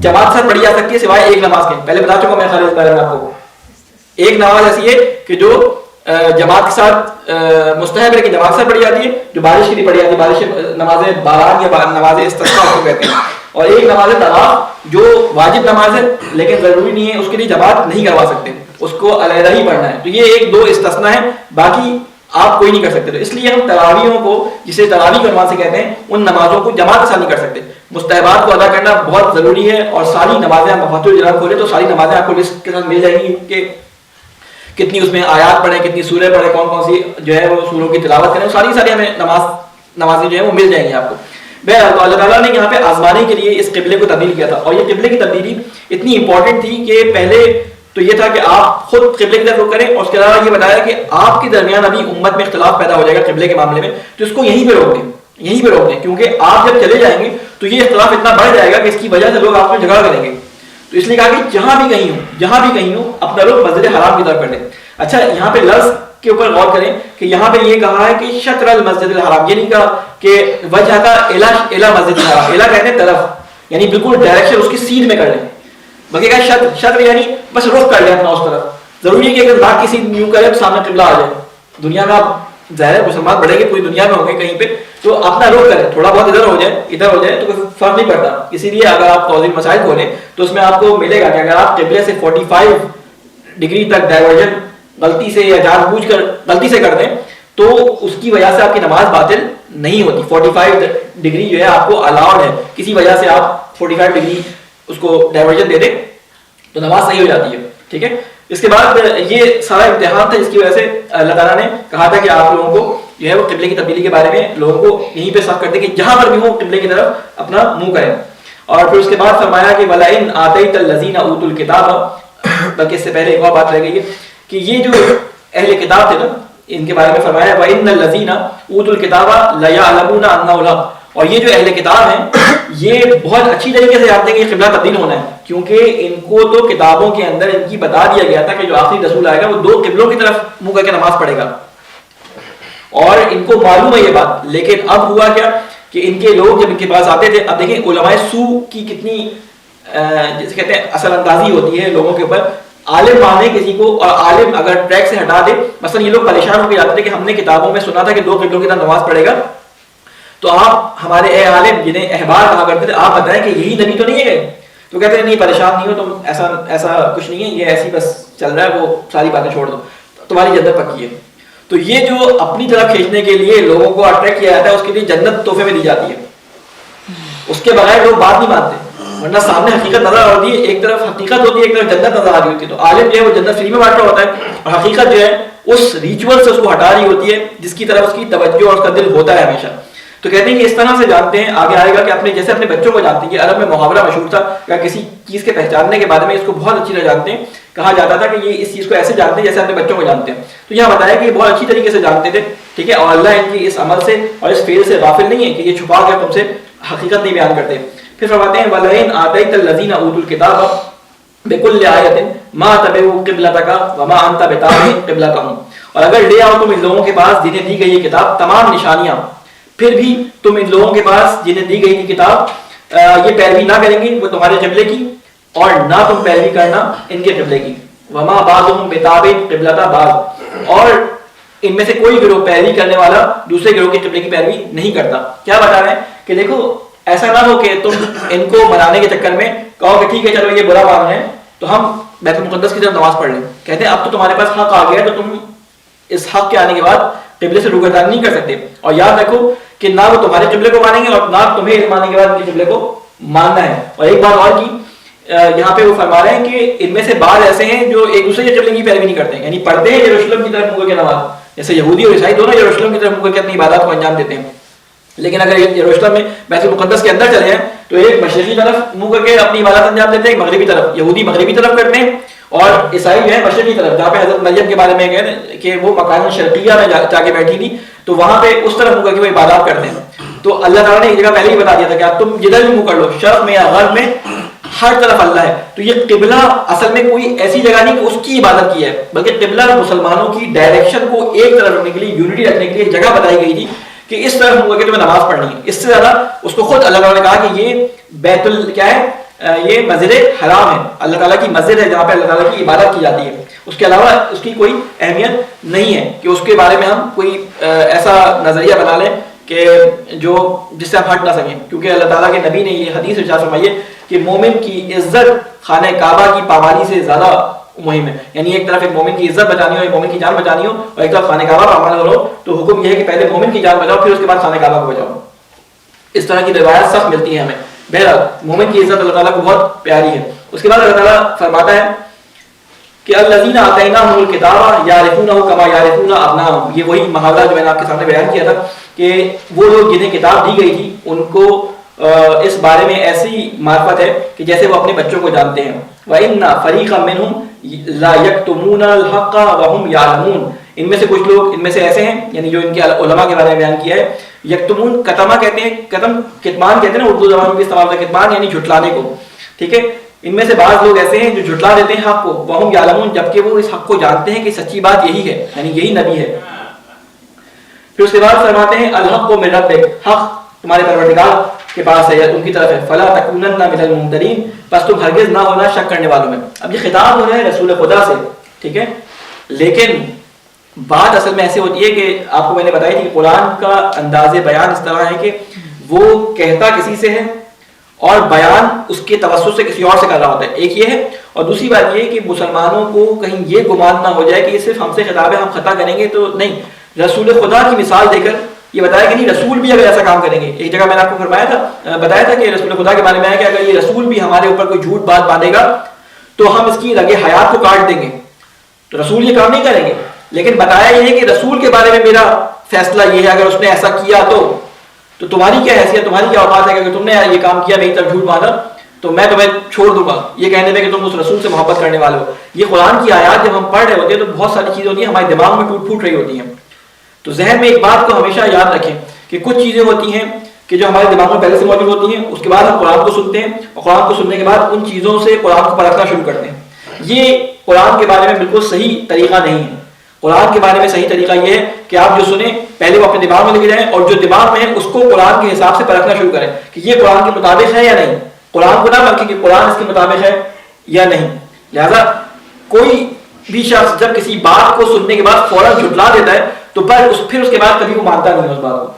جماعت سے پڑھی جا سکتی ہے سوائے ایک نماز کے. پہلے بتا چکا میں خالی اس بارے میں آپ کو. ایک نماز ایسی ہے کہ جو جماعت کے ساتھ مستحب ہے کہ جماعت سے پڑھی جاتی ہے, جو بارش کے لیے پڑھی جاتی ہے, بارش نماز باران یا نماز استسقاء کو کہتے ہیں. اور ایک نماز طواف جو واجب نماز ہے لیکن ضروری نہیں ہے, اس کے لیے جماعت نہیں کروا سکتے, اس کو علیحدہ ہی پڑھنا ہے. تو یہ ایک دو استثناء ہیں, باقی آپ کوئی نہیں کر سکتے. تو اس لیے ہم تراویحوں کو, جسے تراویح کے عنوان سے کہتے ہیں, ان نمازوں کو جماعت کے ساتھ نہیں کر سکتے. مستحبات کو ادا کرنا بہت ضروری ہے, اور ساری نمازیں آپ مفاتیح الجنان کھولیں تو ساری نمازیں آپ کو لسٹ کے ساتھ مل جائیں گی کہ کتنی اس میں آیات پڑھیں, کتنی سورہ پڑھیں, کون کون سی جو ہے وہ سوروں کی تلاوت کریں, ساری ہمیں نمازیں جو ہے وہ مل جائیں گی آپ کو. بہرحال اللہ تعالیٰ نے یہاں پہ آزمانے کے لیے اس قبلے کو تبدیل کیا تھا, اور یہ قبلے کی تبدیلی اتنی امپورٹنٹ تھی کہ پہلے تو یہ تھا کہ آپ خود قبلے کی طرف رخ کریں, اور اس کے علاوہ یہ بتایا کہ آپ کے درمیان ابھی امت میں اختلاف پیدا ہو جائے گا قبلے کے معاملے میں, تو اس کو یہیں پہ روک دیں, کیونکہ آپ جب چلے جائیں گے تو یہ اختلاف اتنا بڑھ جائے گا کہ اس کی وجہ سے لوگ آپ میں جھگڑا کریں گے. تو اس لیے کہا کہ جہاں بھی کہیں ہو اپنا رخ مسجد حرام کی طرف کر دیں. اچھا, یہاں پہ لفظ کے اوپر غور کریں کہ یہاں پہ یہ کہا ہے کہ شطر المسجد الحرام, یہ نہیں کہا کہ وجہ کا الا مسجد الحرام. الا کہتے ہیں طرف, یعنی بالکل ڈائریکشن اس کی سیدھ میں کر لیں. بلکہ کہا شطر یعنی بس رخ کر لیں اپنا اس طرف. ضروری ہے کہ اگر ناک کی سیدھ یوں کرے تو سامنے قبلہ آ جائے. دنیا میں آپ ظاہر ہے مسلمان بڑھے گے پوری دنیا میں ہوں گے کہیں پہ, تو اپنا رخ کریں, تھوڑا بہت ادھر ہو جائے تو کوئی فرق نہیں پڑتا. اسی لیے اگر آپ توضیح مسائل کھولیں تو اس میں آپ کو ملے گا کہ اگر آپ قبلے سے 45 ڈگری تک ڈائیورژن غلطی سے یا جان بوجھ کر غلطی سے کر دیں تو اس کی وجہ سے آپ کی نماز باطل نہیں ہوتی. 45 ڈگری جو ہے آپ کو الاؤڈ ہے, کسی وجہ سے آپ 45 ڈگری اس کو ڈائیورژن دے دیں تو نماز صحیح ہو جاتی ہے. ٹھیک ہے, اس کے بعد یہ سارا امتحان تھا جس کی وجہ سے اللہ تعالیٰ نے کہا تھا کہ آپ لوگوں کو جو ہے وہ قبلے کی تبدیلی کے بارے میں لوگوں کو یہیں پہ صاف کر دیں کہ جہاں پر بھی ہو قبلے کی طرف اپنا منہ کریں. اور پھر اس کے بعد فرمایا کہ وَلَئِنْ آتَيْتَ الَّذِينَ أُوتُوا الْكِتَابَ, بلکہ اس سے پہلے ایک اور بات رہ گئی ہے کہ یہ جو اہل کتاب تھے نا ان کے بارے میں فرمایا وَإِنَّ الَّذِينَ أُوتُوا الْكِتَابَ لَيَعْلَمُونَ أَنَّهُ الْحَقُّ, اور یہ جو اہل کتاب ہیں یہ بہت اچھی طریقے سے جانتے ہیں کہ قبلہ تبدیل ہونا ہے, کیونکہ ان کو تو کتابوں کے اندر ان کی بتا دیا گیا تھا کہ جو آخری رسول آئے گا وہ 2 قبلوں کی طرف منہ کر کے نماز پڑھے گا, اور ان کو معلوم ہے یہ بات. لیکن اب ہوا کیا کہ ان کے لوگ جب ان کے پاس آتے تھے, اب دیکھیں علماء سو کی کتنی جیسے کہتے ہیں اثر اندازی ہوتی ہے لوگوں کے اوپر. عالم مانے کسی کو اور عالم اگر ٹریک سے ہٹا دے, مثلا یہ لوگ پریشان ہو کے جاتے تھے کہ ہم نے کتابوں میں سنا تھا کہ 2 قبلوں کی طرف نماز پڑھے گا, تو آپ ہمارے اے عالم جنہیں احبار کہا کرتے تھے آپ بتائیں کہ یہی نبی تو نہیں ہے. تو کہتے ہیں نہیں پریشان نہیں ہو تم, ایسا کچھ نہیں ہے, یہ ایسی بس چل رہا ہے, وہ ساری باتیں چھوڑ دو, تمہاری جنت پکی ہے. تو یہ جو اپنی طرف کھینچنے کے لیے لوگوں کو اٹریکٹ کیا جاتا ہے اس کے لیے جنت تحفے میں دی جاتی ہے, اس کے بغیر لوگ بات نہیں مانتے, ورنہ سامنے حقیقت نظر آ رہی ہے, ایک طرف حقیقت ہوتی ہے ایک طرف جنت نظر آ رہی ہوتی ہے. تو عالم جو ہے وہ جنت فری میں بانٹ رہا ہوتا ہے اور حقیقت جو ہے اس ریچول سے اس کو ہٹا رہی ہوتی ہے جس کی طرف اس کی توجہ اور اس کا دل ہوتا ہے ہمیشہ. تو کہتے ہیں کہ اس طرح سے جانتے ہیں, آگے آئے گا کہ اپنے جیسے اپنے بچوں کو جانتے ہیں. یہ عرب میں محاورہ مشہور تھا کہ کسی چیز کے پہچاننے کے بارے میں اس کو بہت اچھی طرح جانتے ہیں, کہا جاتا تھا کہ یہ اس چیز کو ایسے جانتے ہیں جیسے اپنے بچوں کو جانتے ہیں. تو یہاں بتایا کہ یہ بہت اچھی طریقے سے جانتے تھے. ٹھیک ہے, اور اللہ ان کی اس عمل سے اور اس فعل سے غافل نہیں ہے کہ یہ چھپا کر تم سے حقیقت نہیں بیان کرتے. پھر فرماتے ہیں وَلَئِنْ آتَيْتَ الَّذِينَ أُوتُوا الْكِتَابَ بِكُلِّ آيَةٍ مَا تَبِعُوا قِبْلَتَكَ وَمَا أَنْتَ بِتَابِعٍ قِبْلَتَهُمْ, اور اگر لے آؤ تم ان لوگوں کے پاس جنہیں دی گئی یہ کتاب تمام نشانیاں, پھر بھی تم ان لوگوں کے پاس جنہیں دی گئی تھی کتاب یہ پیروی نہ کریں گے وہ تمہارے قبلے کی, اور نہ تم پیروی کرنا ان کے قبلے کی. وَمَا بَعْضُهُمْ بِتَابِعٍ قِبْلَةَ بَعْضٍ, اور ان میں سے کوئی گروہ پیروی کرنے والا دوسرے گروہ کے قبلے کی پیروی نہیں کرتا. کیا بتا رہے ہیں کہ دیکھو ایسا نہ ہو کہ تم ان کو منانے کے چکر میں کہو کہ ٹھیک ہے چلو یہ برا مان رہے ہیں تو ہم بیت المقدس کی طرف نماز پڑھ لیں. کہتے ہیں اب تو تمہارے پاس حق آ گیا تو تم اس حق کے آنے کے بعد قبلے سے روگردانی نہیں کر سکتے. اور یاد رکھو کہ نہ وہ تمہارے قبلے کو مانیں گے اور نہ تمہیں علم آنے کے بعد ان کے قبلے کو ماننا ہے. اور ایک بات اور کی یہاں پہ وہ فرما رہے ہیں کہ ان میں سے بعض ایسے ہیں جو ایک دوسرے کے قبلے کی پیروی نہیں کرتے ہیں, یعنی پڑھتے ہیں یروشلم کی طرف منہ کر کے نماز, جیسے یہودی اور عیسائی دونوں یروشلم کی طرف منہ کر کے اپنی عبادات کو انجام دیتے ہیں. لیکن اگر یروشلم میں بیت المقدس کے اندر چلے ہیں تو ایک مشرقی طرف منہ کر کے اپنی عبادت انجام دیتے ہیں, ایک مغربی طرف, یہودی مغربی طرف کرتے ہیں اور عیسائی جو ہے مشرقی طرف, جہاں پہ حضرت مریم کے بارے میں کہتے ہیں کہ وہ مکان شرقیہ میں جا کے بیٹھی تھی تو وہاں پہ اس طرف منہ کر کے وہ عبادات کرتے ہیں. تو اللہ تعالیٰ نے ایک جگہ پہلے ہی بتا دیا تھا کہ آپ تم جدھر بھی منہ کر لو, شرق میں یا غرب میں, ہر طرف اللہ ہے. تو یہ قبلہ اصل میں کوئی ایسی جگہ نہیں کہ اس کی عبادت کی ہے, بلکہ قبلہ مسلمانوں کی ڈائریکشن کو ایک طرف رکھنے کے لیے, یونٹی رکھنے کے لیے ایک جگہ بتائی گئی تھی کہ اس طرف منہ کر کے تمہیں نماز پڑھنی ہے. اس سے زیادہ اس کو خود اللہ تعالیٰ نے کہا کہ یہ بیت کیا ہے, یہ مسجد حرام ہے, اللہ تعالیٰ کی مسجد ہے جہاں پہ اللہ تعالیٰ کی عبادت کی جاتی ہے. اس کے علاوہ اس کی کوئی اہمیت نہیں ہے کہ اس کے بارے میں ہم کوئی ایسا نظریہ بنا لیں کہ جو جس سے ہم ہٹ نہ سکیں, کیونکہ اللہ تعالیٰ کے نبی نے یہ حدیث ارشاد فرمائی ہے کہ مومن کی عزت خانہ کعبہ کی پامالی سے زیادہ مہم ہے. یعنی ایک طرف ایک مومن کی عزت بچانی ہو, ایک مومن کی جان بچانی ہو, اور ایک طرف خانہ کعبہ پامال ہو, تو حکم یہ ہے کہ پہلے مومن کی جان بچاؤ پھر اس کے بعد خانہ کعبہ کو بچاؤ. اس طرح کی روایات سخت ملتی ہیں ہمیں. بہرحال مومن کی عزت اللہ تعالیٰ کو بہت پیاری ہے. اس کے بعد اللہ تعالیٰ فرماتا ہے کہ الذین آتیناہم الکتاب یعرفونہ کما یعرفون ابناءہم. یہ وہی محاورہ جو میں نے آپ کے سامنے بیان کیا تھا کہ وہ لوگ جنہیں کتاب دی گئی تھی ان کو اس بارے میں ایسی معرفت ہے کہ جیسے وہ اپنے بچوں کو جانتے ہیں. وَإِنَّ فَرِيقًا مِّنْهُمْ لَا يَكْتُمُونَ الْحَقَّ وَهُمْ يَعْلَمُونَ. ان میں سے کچھ لوگ ان میں سے ایسے ہیں, یعنی جو ان کے علماء کے بارے میں بیان کیا ہے, یکتمون کتما کہتے ہیں, کتمان کہتے ہیں نا اردو زبان میں بھی استعمال ہوتا ہے کتمان, یعنی جھٹلانے کو. ٹھیک ہے, ان میں سے بعض لوگ ایسے ہیں جو جھٹلا دیتے ہیں حق کو, وَهُمْ يَعْلَمُونَ, جبکہ وہ اس حق کو جانتے ہیں کہ سچی بات یہی ہے, یعنی یہی نبی ہے. پھر اس کے بعد فرماتے ہیں الحق من ربک, حق تمہارے پروردگار کے پاس ہے یا ان کی طرف ہے. فلا تکونن من الممترین, بس تم ہرگز نہ ہونا شک کرنے والوں میں. اب یہ خطاب ہو رہا ہے رسول خدا سے, ٹھیک ہے, لیکن بات اصل میں ایسے ہوتی ہے کہ آپ کو میں نے بتائی تھی کہ قرآن کا انداز بیان اس طرح ہے کہ وہ کہتا کسی سے ہے اور بیان اس کے توسط سے کسی اور سے کر رہا ہوتا ہے. ایک یہ ہے, اور دوسری بات یہ ہے کہ مسلمانوں کو کہیں یہ گمان نہ ہو جائے کہ یہ صرف ہم سے خطاب ہے, ہم خطا کریں گے تو نہیں. رسول خدا کی مثال دے کر یہ بتایا کہ نہیں رسول بھی اگر ایسا کام کریں گے. ایک جگہ میں نے آپ کو بتایا تھا کہ رسول خدا کے بارے میں ہے کہ اگر یہ رسول بھی ہمارے اوپر کوئی جھوٹ بات باندھے گا تو ہم اس کی رگے حیات کو کاٹ دیں گے. تو رسول یہ کام نہیں کریں گے, لیکن بتایا یہ ہے کہ رسول کے بارے میں میرا فیصلہ یہ ہے, اگر اس نے ایسا کیا تو تمہاری کیا حیثیت, تمہاری کیا اوقات ہے کہ اگر تم نے یہ کام کیا, میری طرف جھوٹ باندھا, تو میں تمہیں چھوڑ دوں گا یہ کہنے میں کہ تم اس رسول سے محبت کرنے والے ہو. یہ قرآن کی آیات جب ہم پڑھ رہے ہوتے ہیں تو بہت ساری چیزیں ہوتی ہیں ہمارے دماغ میں ٹوٹ پھوٹ رہی ہوتی ہیں. تو ذہن میں ایک بات کو ہمیشہ یاد رکھیں کہ کچھ چیزیں ہوتی ہیں کہ جو ہمارے دماغ میں پہلے سے موجود ہوتی ہیں, اس کے بعد ہم قرآن کو سنتے ہیں اور قرآن کو سننے کے بعد ان چیزوں سے قرآن کو پرکھنا شروع کرتے ہیں. یہ قرآن کے بارے میں بالکل صحیح طریقہ نہیں ہے. قرآن کے بارے میں صحیح طریقہ یہ ہے کہ آپ جو سنیں پہلے وہ اپنے دماغ میں لے کے جائیں, اور جو دماغ میں ہے اس کو قرآن کے حساب سے پرکھنا شروع کریں کہ یہ قرآن کے مطابق ہے یا نہیں. قرآن کو نہ پرکھیں کہ قرآن اس کے مطابق ہے یا نہیں. لہذا کوئی بھی شخص جب کسی بات کو سننے کے بعد فوراً جھٹلا دیتا ہے تو پھر اس کے بعد کبھی وہ مانتا نہیں اس بات کو.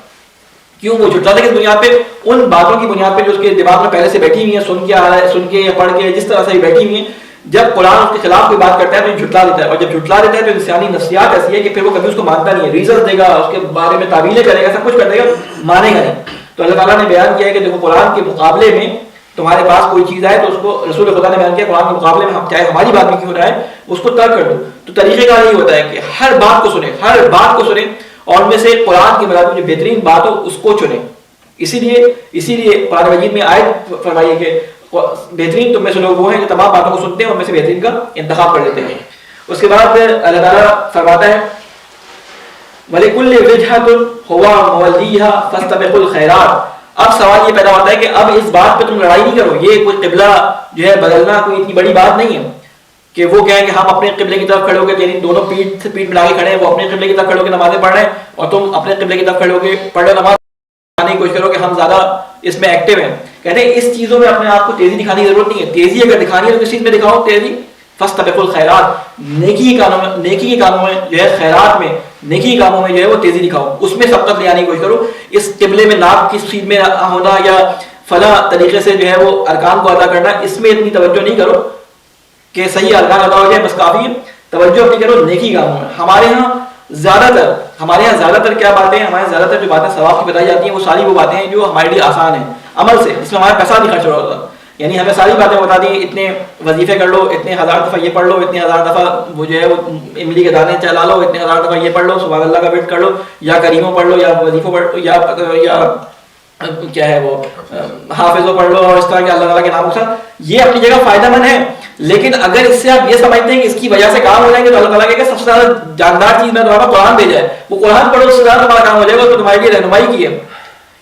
کیوں وہ جھٹلاتا ہے؟ کس بنیاد پہ؟ ان باتوں کی بنیاد پہ جو اس کے دماغ میں پہلے سے بیٹھی ہوئی ہیں, سن کے یا پڑھ کے جس طرح سے بیٹھی ہوئی ہیں. جب قرآن اس کے خلاف کوئی بات کرتا ہے تو جھٹلا دیتا ہے, اور جب جھٹلا دیتا ہے تو انسانی نفسیات ایسی ہے کہ پھر وہ کبھی اس کو مانتا نہیں ہے. ریزن دے گا, اس کے بارے میں تعویلیں کرے گا, سب کچھ کر دے گا, مانے گا نہیں. تو اللہ تعالیٰ نے بیان کیا ہے کہ دیکھو قرآن کے مقابلے میں تمہارے پاس کوئی چیز آئے تو اس کو رسول خدا نے بیان کیا قرآن کے مقابلے میں چاہے ہماری بات بھی کیوں نہ ہے اس کو ترک کر دو. تو طریقہ کار یہی ہوتا ہے کہ ہر بات کو سنیں, ہر بات کو سنیں, اور ان میں سے قرآن کے مطابق جو بہترین بات ہو اس کو چنیں. اسی لیے قرآن مجید میں آیت فرمائی ہے کہ بہترین تم میں سے لوگ وہ ہیں جو تمام باتوں کو سنتے ہیں, ان میں سے بہترین کا انتخاب کر لیتے ہیں. اس کے بعد اللہ تعالیٰ فرماتا ہے وَلِكُلِّ وِجْهَةٌ هُوَ مُوَلِّيهَا فَاسْتَبِقُوا الْخَيْرَاتِ. اب سوال یہ پیدا ہوتا ہے کہ اب اس بات پہ تم لڑائی نہیں کرو. یہ کوئی قبلہ جو ہے بدلنا کوئی اتنی بڑی بات نہیں ہے کہ وہ کہیں کہ ہم اپنے قبلے کی طرف کھڑے ہو کے, یعنی دونوں پیٹھ ملا کے کھڑے ہیں, وہ اپنے قبلے کی طرف کھڑے ہو کے نمازیں پڑھ رہے ہیں اور تم اپنے قبلے کی طرف کھڑے ہو کے پڑھ رہے نماز کی کوشش کرو کہ ہم زیادہ اس میں ایکٹیو ہیں. کہتے ہیں اس چیزوں میں اپنے آپ کو تیزی دکھانے کی ضرورت نہیں ہے. تیزی اگر دکھانی ہے تو کس چیز میں دکھاؤ تیزی, فاستبقوا الخیرات, نیکی کے کاموں میں جو ہے, خیرات میں نیکی کے کاموں میں جو ہے وہ تیزی دکھاؤ, اس میں سبقت لے آنے کی کوشش کرو. اس قبلے میں ناک کس چیز میں ہونا یا فلاں طریقے سے جو ہے وہ ارکان کو ادا کرنا, اس میں اتنی توجہ نہیں کرو کہ صحیح ارکان ادا ہو جائے بس کافی ہے. توجہ اپنی کرو نیکی کاموں میں. ہمارے یہاں زیادہ تر کیا باتیں, ہمارے زیادہ تر جو باتیں ثواب کی بتائی جاتی ہیں وہ ساری وہ باتیں ہیں جو ہمارے لیے آسان ہیں عمل سے, جس میں ہمارا پیسہ نہیں خرچ ہو رہا ہوتا. یعنی ہمیں ساری باتیں بتا دی, اتنے وظیفے کر لو, اتنے 1000 دفعہ یہ پڑھ لو, اتنے 1000 دفعہ وہ جو ہے وہ املی کے دانے چلا لو, اتنے 1000 دفعہ یہ پڑھ لو, سبحان اللہ کا ورد کر لو, یا کریموں پڑھ لو, یا وظیفوں پڑھ لو, یا کیا ہے وہ حافظوں پڑھ لو, اور اس طرح کے اللہ تعالیٰ کے نام کے ساتھ. یہ اپنی جگہ فائدہ مند ہے, لیکن اگر اس سے آپ یہ سمجھتے ہیں کہ اس کی وجہ سے کام ہو جائیں گے تو اللہ تعالیٰ کہ سب سے زیادہ جاندار چیز میں تمہارا قرآن بھیجا ہے, وہ قرآن پڑھو اس سے زیادہ تمہارا کام ہو جائے گا, تو تمہارے لیے رہنمائی کی ہے.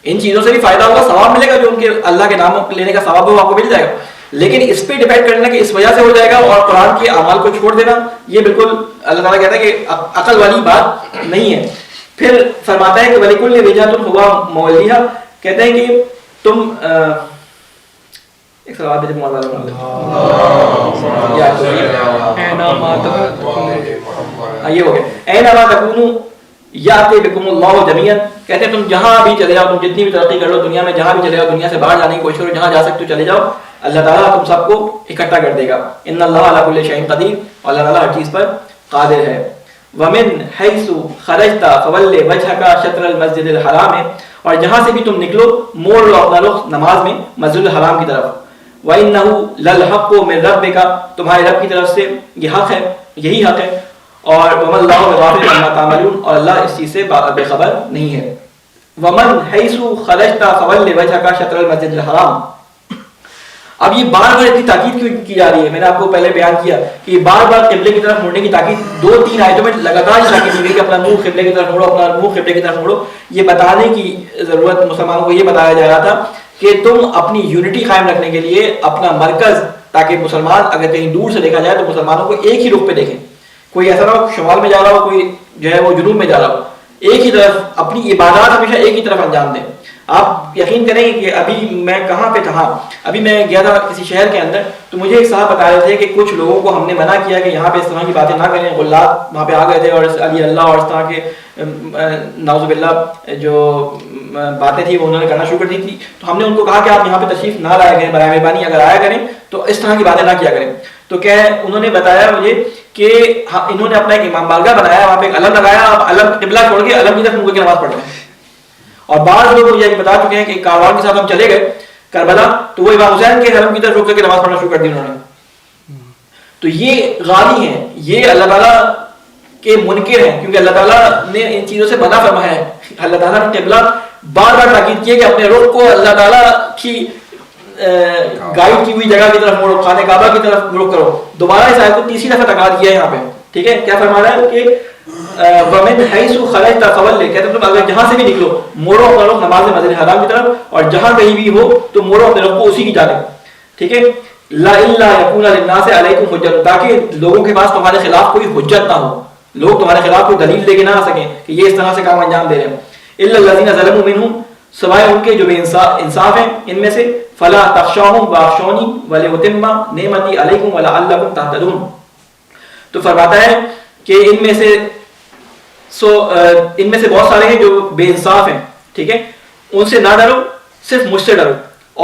ان چیزوں سے بھی فائدہ ہوگا, ثواب ملے گا, جو ان کے اللہ کے نام لینے کا ثواب وہ آپ کو مل جائے گا, لیکن اس پہ ڈیپینڈ کرنا کہ اس وجہ سے ہو جائے گا اور قرآن کے اعمال کو چھوڑ دینا, یہ بالکل اللہ تعالیٰ کہتا ہے کہ عقل والی بات نہیں ہے. پھر فرماتا ہے کہ وَلِكُلِّ وِجْهَةٌ هُوَ مُوَلِّيهَا, کہتے ہیں کہ تم ایک سوال بھی یہ ہو گیا اینما تکونوا یأتی بکم اللہ جمیعا. کہتے ہیں تم جہاں بھی چلے جاؤ, تم جتنی بھی ترقی کر لو دنیا میں, جہاں بھی چلے جاؤ, دنیا سے باہر جانے کی کوشش کرو, جہاں جا سکتے ہو چلے جاؤ, اللہ تعالیٰ تم سب کو اکٹھا کر دے گا. ان اللہ علی کل شیء قدیر, اور اللہ تعالیٰ ہر چیز پر قادر ہے. ومن حیث خرجت فول وجهک شطر المسجد الحرام, اور جہاں سے بھی تم نکلو موڑ لو اپنا رخ نماز میں مسجد الحرام کی طرف. وَإِنَّهُ لَلْحَقُّ مِنْ رَبِّكَ, تمہارے رب کی طرف سے یہ حق ہے, یہی حق ہے. اور وَمَا اللَّهُ بِغَافِلٍ عَمَّا تَعْمَلُونَ, اور اللہ اس چیز سے بے خبر نہیں ہے. وَمَنْ حَيْثُ خَرَجْتَ فَوَلِّ وَجْهَكَ شَطْرَ الْمَسْجِدِ الْحَرَامِ. اب یہ بار بار اتنی تاکید کیوں کی جا رہی ہے؟ میں نے آپ کو پہلے بیان کیا کہ یہ بار بار قبلے کی طرف مڑنے کی تاکید 2-3 آیتوں میں لگاتار تاکید کی گئی کہ اپنا منہ قبلے کی طرف موڑو, اپنا منہ قبلے کی طرف موڑو. یہ بتانے کی ضرورت مسلمانوں کو یہ بتایا جا رہا تھا کہ تم اپنی یونٹی قائم رکھنے کے لیے اپنا مرکز, تاکہ مسلمان اگر کہیں دور سے دیکھا جائے تو مسلمانوں کو ایک ہی رخ پہ دیکھیں. کوئی ایسا نہ ہو شمال میں جا رہا ہو, کوئی جو ہے وہ جنوب میں جا رہا ہو, ایک ہی طرف اپنی عبادات ہمیشہ ایک ہی طرف انجام دیں. آپ یقین کریں گے کہ ابھی میں کہاں پہ تھا, ابھی میں گیا تھا کسی شہر کے اندر, تو مجھے ایک صاحب بتا رہے تھے کہ کچھ لوگوں کو ہم نے منع کیا کہ یہاں پہ اس طرح کی باتیں نہ کریں. غلات وہاں پہ آ گئے تھے اور علی اللہ اور اس طرح کے نعوذ باللہ جو باتیں تھیں وہ انہوں نے کرنا شروع کر دی تھی. تو ہم نے ان کو کہا کہ آپ یہاں پہ تشریف نہ لایا کریں, برائے مہربانی اگر آیا کریں تو اس طرح کی باتیں نہ کیا کریں. تو کیا ہے انہوں نے بتایا مجھے کہ انہوں نے اپنا ایک امام بارگاہ بنایا, وہاں پہ ایک علم لگایا, اب علم قبلہ چھوڑ کے علم کی طرف منہ کر کے نماز پڑھ رہے ہیں. اور بعض لوگ مجھے بتا چکے ہیں کہ کاروان کے ساتھ ہم چلے گئے کربلا, تو وہ امام حسین کے علم کی طرف رک کر کے نماز پڑھنا شروع کر دی انہوں نے. تو یہ غالی ہیں, یہ اللہ تعالیٰ کے منکر ہیں, کیونکہ اللہ تعالیٰ نے ان چیزوں سے منع فرمایا ہے. اللہ تعالیٰ نے قبلہ بار بار تاکید کی ہے کہ اپنے رخ کو اللہ تعالیٰ کی گائیڈ کی ہوئی جگہ کی طرف موڑو, خانہ کعبہ کی طرف رخ کرو. دوبارہ اس آیت کو تیسری دفعہ تکرار کیا ہے یہاں پہ, ٹھیک ہے. کیا فرما رہا ہے کہ وَمِنْ حَيْثُ خَرَجْتَ فَوَلِّ, کہتے ہیں تم اگر جہاں سے بھی نکلو موڑو اپنا رخ نماز مسجد حرام کی طرف, اور جہاں کہیں بھی ہو تو موڑو اپنے رخ کو اسی کی جانب, ٹھیک ہے. لَإِلَّا يَكُونَ لِلنَّاسِ عَلَيْكُمْ حُجَّةٌ, تاکہ لوگوں کے پاس تمہارے خلاف کوئی حجت نہ ہو, لوگ تمہارے خلاف کوئی دلیل لے کے نہ آ سکیں کہ یہ اس طرح سے کام انجام دے رہے ہیں. إِلَّا الَّذِينَ ظَلَمُوا مِنْهُمْ, سوائے ان کے جو بے انصاف ہیں ان میں سے, فَلَا تَخْشَوْهُمْ وَاخْشَوْنِي وَلِأُتِمَّ نِعْمَتِي عَلَيْكُمْ وَلَعَلَّكُمْ تَهْتَدُونَ. تو فرماتا ہے کہ ان میں سے بہت سارے ہیں جو بے انصاف ہیں, ٹھیک ہے, ان سے نہ ڈرو, صرف مجھ سے ڈرو.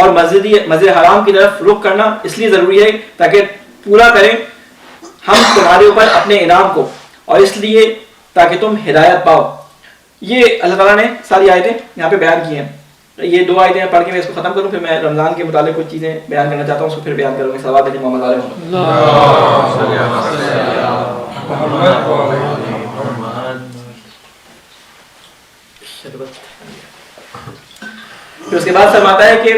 اور مسجد حرام کی طرف رخ کرنا اس لیے ضروری ہے تاکہ پورا کریں ہم تمہارے اوپر اپنے انعام کو, اور اس لیے تاکہ تم ہدایت پاؤ. یہ اللہ تعالیٰ نے ساری آیتیں یہاں پہ بیان کی ہیں. یہ 2 آیتیں پڑھ کے میں اس کو ختم کروں, پھر میں رمضان کے متعلق کچھ چیزیں بیان کرنا چاہتا ہوں, اس کو پھر بیان کروں گے. صلوات علی محمد علیہ پھر اس کے بعد فرماتا ہے کہ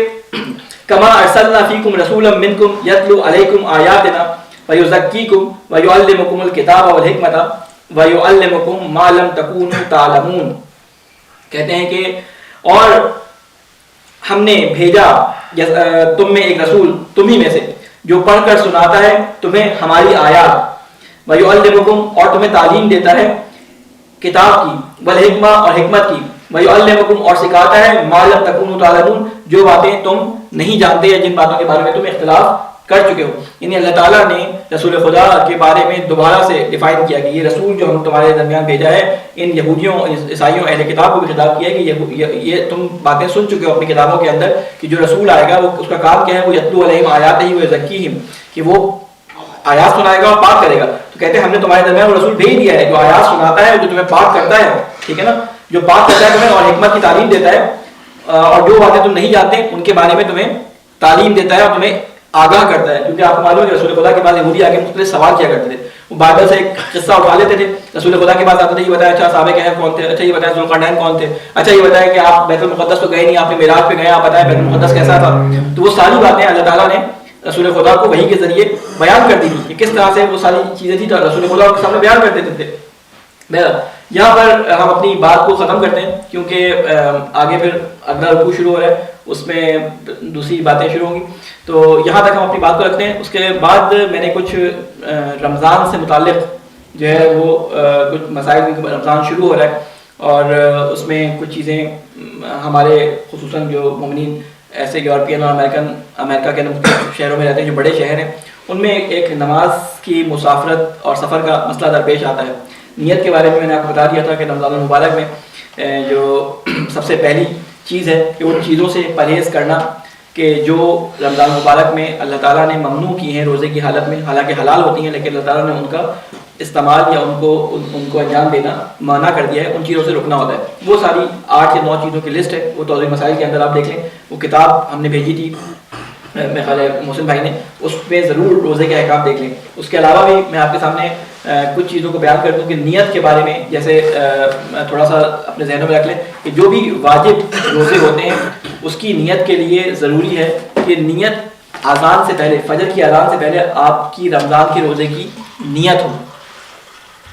کما ارسلنا فیکم رسولا منکم یتلو علیکم آیاتنا ویزکیکم ویعلمکم الکتاب والحکمت ویعلمکم ما لم تکونوا تعلمون. کہتے ہیں کہ اور ہم نے بھیجا تم میں ایک رسول تمہیں میں سے جو پڑھ کر سناتا ہے تمہیں ہماری آیات, ویعلمکم اور تمہیں تعلیم دیتا ہے کتاب کی, والحکمہ اور حکمت کی, ویعلمکم اور سکھاتا ہے ما لم تکونوا تعلمون جو باتیں تم نہیں جانتے یا جن باتوں کے بارے میں تم اختلاف کر چکے ہو. یعنی اللہ تعالیٰ نے رسول خدا کے بارے میں دوبارہ سے ڈیفائن کیا کہ یہ رسول جو ہم تمہارے درمیان بھیجا ہے, ان یہودیوں عیسائیوں اہل کتاب کو بھی خطاب کیا ہے کہ یہ تم باتیں سن چکے ہو اپنی کتابوں کے اندر کہ جو رسول آئے گا وہ اس کا کام کیا ہے, وہ یتلو علیہم آیاتہ ویزکیہم, کہ وہ آیات سنائے گا اور پاک کرے گا. تو کہتے ہیں ہم نے تمہارے درمیان وہ رسول بھیج دیا ہے جو آیات سناتا ہے, جو تمہیں پاک کرتا ہے, ٹھیک ہے نا, جو پاک کرتا ہے تمہیں اور حکمت کی تعلیم دیتا ہے, اور جو باتیں تم نہیں جانتے ان کے بارے میں تمہیں تعلیم دیتا ہے اور تمہیں آگاہ کرتا ہے. کیونکہ آپ کو معلوم ہے کہ رسول خدا کے پاس یہودی آگے مختلف سوال کیا کرتے تھے, وہ بائبل سے ایک قصہ اٹھا لیتے تھے, رسول خدا کے پاس آتے تھے, یہ بتایا اچھا صحابہ کہف کون تھے, اچھا یہ بتایا ذوالقرنین کون تھے, اچھا یہ بتایا کہ آپ بیت المقدس تو گئے نہیں, آپ نے معراج پہ گئے, آپ بتائیں بیت المقدس کیسا تھا. تو وہ ساری باتیں اللہ تعالیٰ نے رسول خدا کو وحی کے ذریعے بیان کر دی تھی کہ کس طرح سے وہ ساری چیزیں تھیں, رسول خدا کے سامنے بیان کر دیتے تھے. یہاں پر ہم اپنی بات کو ختم کرتے ہیں کیونکہ آگے پھر اگلا رکوع شروع ہو رہا ہے, اس میں دوسری باتیں شروع ہوں گی. تو یہاں تک ہم اپنی بات کو رکھتے ہیں. اس کے بعد میں نے کچھ رمضان سے متعلق جو ہے وہ کچھ مسائل, رمضان شروع ہو رہا ہے اور اس میں کچھ چیزیں ہمارے خصوصاً جو مومنین ایسے یورپین اور امریکہ کے مختلف شہروں میں رہتے ہیں جو بڑے شہر ہیں, ان میں ایک نماز کی مسافرت اور سفر کا مسئلہ درپیش آتا ہے. نیت کے بارے میں نے آپ کو بتا دیا تھا کہ رمضان المبارک میں جو سب سے پہلی چیز ہے کہ ان چیزوں سے پرہیز کرنا کہ جو رمضان مبارک میں اللہ تعالیٰ نے ممنوع کی ہیں روزے کی حالت میں, حالانکہ حلال ہوتی ہیں لیکن اللہ تعالیٰ نے ان کا استعمال یا ان کو انجام دینا منع کر دیا ہے, ان چیزوں سے رکنا ہوتا ہے. وہ ساری 8 یا 9 چیزوں کی لسٹ ہے, وہ توضیح مسائل کے اندر آپ دیکھ لیں. وہ کتاب ہم نے بھیجی تھی میرے خیال ہے محسن بھائی نے, اس پہ ضرور روزے کے احکام دیکھ لیں. اس کے علاوہ بھی میں آپ کے سامنے کچھ چیزوں کو بیان کر دوں کہ نیت کے بارے میں جیسے تھوڑا سا اپنے ذہنوں میں رکھ لیں کہ جو بھی واجب روزے ہوتے ہیں اس کی نیت کے لیے ضروری ہے کہ نیت اذان سے پہلے, فجر کی اذان سے پہلے آپ کی رمضان کے روزے کی نیت ہو,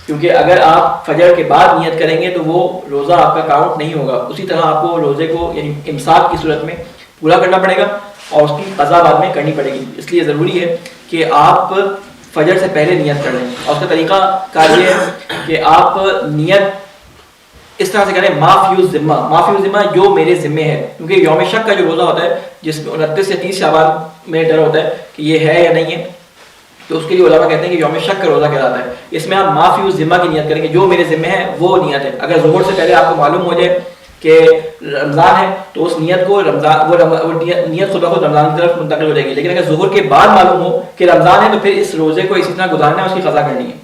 کیونکہ اگر آپ فجر کے بعد نیت کریں گے تو وہ روزہ آپ کا کاؤنٹ نہیں ہوگا. اسی طرح آپ کو روزے کو یعنی امساک کی صورت میں پورا کرنا پڑے گا اور اس کی قضا بعد میں کرنی پڑے گی. اس لیے ضروری ہے کہ آپ فجر سے پہلے نیت کر لیں. اور اس کا طریقہ کار یہ ہے کہ آپ نیت اس طرح سے کریں معافی الذمہ, معافی الذمہ جو میرے ذمے ہے, کیونکہ یوم شک کا جو روزہ ہوتا ہے جس میں 29 سے 30 شعبان میں ڈر ہوتا ہے کہ یہ ہے یا نہیں ہے, تو اس کے لیے علماء کہتے ہیں کہ یوم شک کا روزہ کہلاتا ہے. اس میں آپ معافی الذمہ کی نیت کریں گے, جو میرے ذمے ہے وہ نیت ہے. اگر ظہر سے پہلے آپ کو معلوم ہو جائے کہ رمضان ہے تو اس نیت کو وہ نیت خود بخود رمضان کی طرف منتقل ہو جائے گی. لیکن اگر ظہر کے بعد معلوم ہو کہ رمضان ہے تو پھر اس روزے کو اسی طرح گزارنا ہے, اس کی قضا کرنی ہے.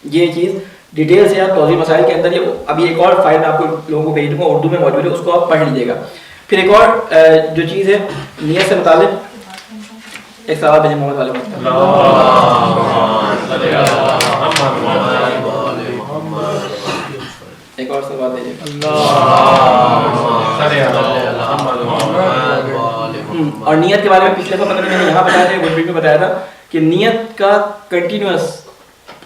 یہ چیز ڈیٹیل سے آپ توضیح مسائل کے اندر ابھی ایک اور فائل میں آپ کو لوگوں کو بھیج دوں گا, اردو میں موجود ہے, اس کو آپ پڑھ لیجیے گا. پھر ایک اور جو چیز ہے نیت سے متعلق ایک سوال بھیجے محمد والے ایک اور سوال بھیجے اور نیت کے بارے میں پچھلے دفعہ پتہ نہیں میں نے یہاں بتایا تھا, گڈ میں بتایا تھا کہ نیت کا کنٹینیوس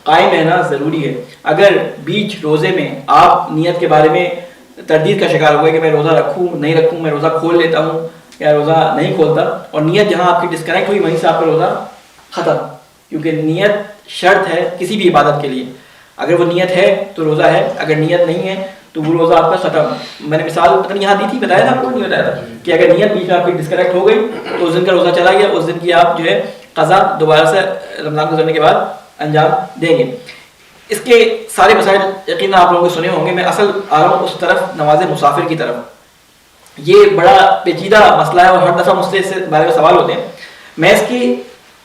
قائم رہنا ضروری ہے. اگر بیچ روزے میں آپ نیت کے بارے میں تردید کا شکار ہو گئے کہ میں روزہ رکھوں نہیں رکھوں, میں روزہ کھول لیتا ہوں یا روزہ نہیں کھولتا, اور نیت جہاں آپ کی ڈسکنیکٹ ہوئی وہیں سے آپ کا روزہ ختم, کیونکہ نیت شرط ہے کسی بھی عبادت کے لیے. اگر وہ نیت ہے تو روزہ ہے, اگر نیت نہیں ہے تو وہ روزہ آپ کا ختم. میں نے مثال پتہ نہیں یہاں دی تھی, بتایا تھا آپ کو نہیں بتایا تھا کہ اگر نیت بیچ میں آپ کی ڈسکنیکٹ ہو گئی تو اس دن کا روزہ چلا گیا, اس دن کی آپ جو ہے قضا دوبارہ سے رمضان گزرنے کے بعد انجام دیں گے. اس کے سارے مسائل یقیناً آپ لوگوں کو سنے ہوں گے. میں اصل آ رہا ہوں اس طرف, نماز مسافر کی طرف. یہ بڑا پیچیدہ مسئلہ ہے اور ہر دفعہ مجھ سے اس بارے میں سوال ہوتے ہیں. میں اس کی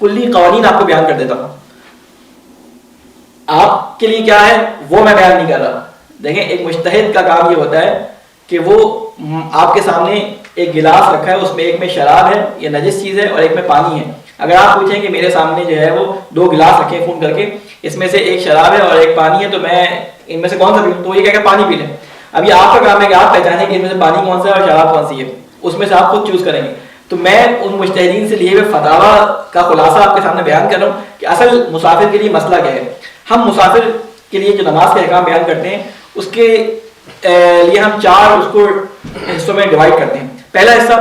کلی قوانین آپ کو بیان کر دیتا ہوں. آپ کے لیے کیا ہے وہ میں بیان نہیں کر رہا. دیکھیں ایک مجتہد کا کام یہ ہوتا ہے کہ وہ آپ کے سامنے ایک گلاس رکھا ہے, اس میں ایک میں شراب ہے یا نجس چیز ہے اور ایک میں پانی ہے. اگر آپ پوچھیں کہ میرے سامنے جو ہے وہ 2 گلاس رکھے خون کر کے, اس میں سے ایک شراب ہے اور ایک پانی ہے, تو میں ان میں سے کون سا پیوں, تو یہ کہہ کہ پانی پی لیں. ابھی آپ کا کام ہے کہ آپ پہچانیں کہ ان میں سے پانی کون سا ہے اور شراب کون سی ہے, اس میں سے آپ خود چوز کریں گے. تو میں ان مجتہدین سے لیے ہوئے فتاوا کا خلاصہ آپ کے سامنے بیان کر رہا ہوں کہ اصل مسافر کے لیے مسئلہ کیا ہے. ہم مسافر کے لیے جو نماز کے احکام بیان کرتے ہیں اس کے لیے ہم 4 اس کو حصوں میں ڈیوائڈ کرتے ہیں. پہلا حصہ,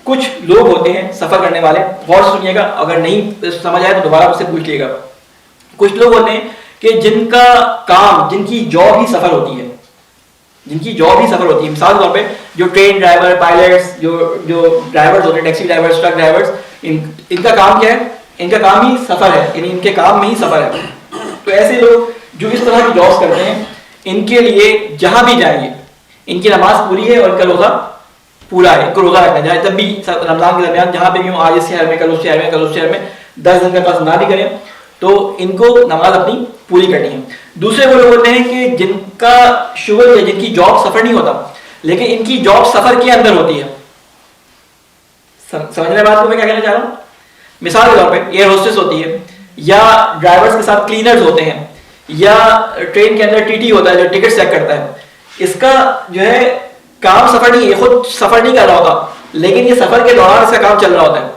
کچھ لوگ ہوتے ہیں سفر کرنے والے, غور سے سنیے گا, اگر نہیں سمجھ آئے تو دوبارہ مجھ سے پوچھ لیے گا. کچھ لوگ ہوتے ہیں کہ جن کا کام, جن کی جاب ہی سفر ہوتی ہے, جن کی جاب ہی سفر ہوتی ہے. مثال کے طور پہ جو ٹرین ڈرائیور, پائلٹس, جو ڈرائیورز ہوتے ہیں, ٹیکسی ڈرائیورز, ٹرک ڈرائیورز, ان کا کام کیا ہے, ان کا کام ہی سفر ہے, یعنی ان کے کام میں ہی سفر ہے. تو ایسے لوگ جو اس طرح کی جابس کرتے ہیں, ان کے لیے جہاں بھی جائیں گے ان کی نماز پوری ہے اور ان کا روزہ پورا ہے. ان کو روزہ رکھنا چاہیے جب بھی رمضان کے درمیان جہاں پہ بھی ہوں, آج اس شہر میں, کل اس شہر میں, کل اس شہر میں, 10 دن کا قصد نہ بھی کریں تو ان کو نماز اپنی پوری کرنی ہے. دوسرے وہ لوگ ہوتے ہیں کہ جن کا شغل یا جن کی جاب سفر نہیں ہوتا لیکن ان کی جاب سفر کے اندر ہوتی ہے. سمجھنے بات کو میں کیا کہنا چاہ رہا ہوں. مثال کے طور پہ ایئر ہوسٹس ہوتی ہے, یا ڈرائیورز کے ساتھ کلینرز ہوتے ہیں, یا ٹرین کے اندر ٹی ٹی ہوتا ہے جو ٹکٹ چیک کرتا ہے. اس کا جو ہے کام سفر نہیں ہے, یہ خود سفر نہیں کر رہا ہوتا لیکن یہ سفر کے دوران اس کا کام چل رہا ہوتا ہے.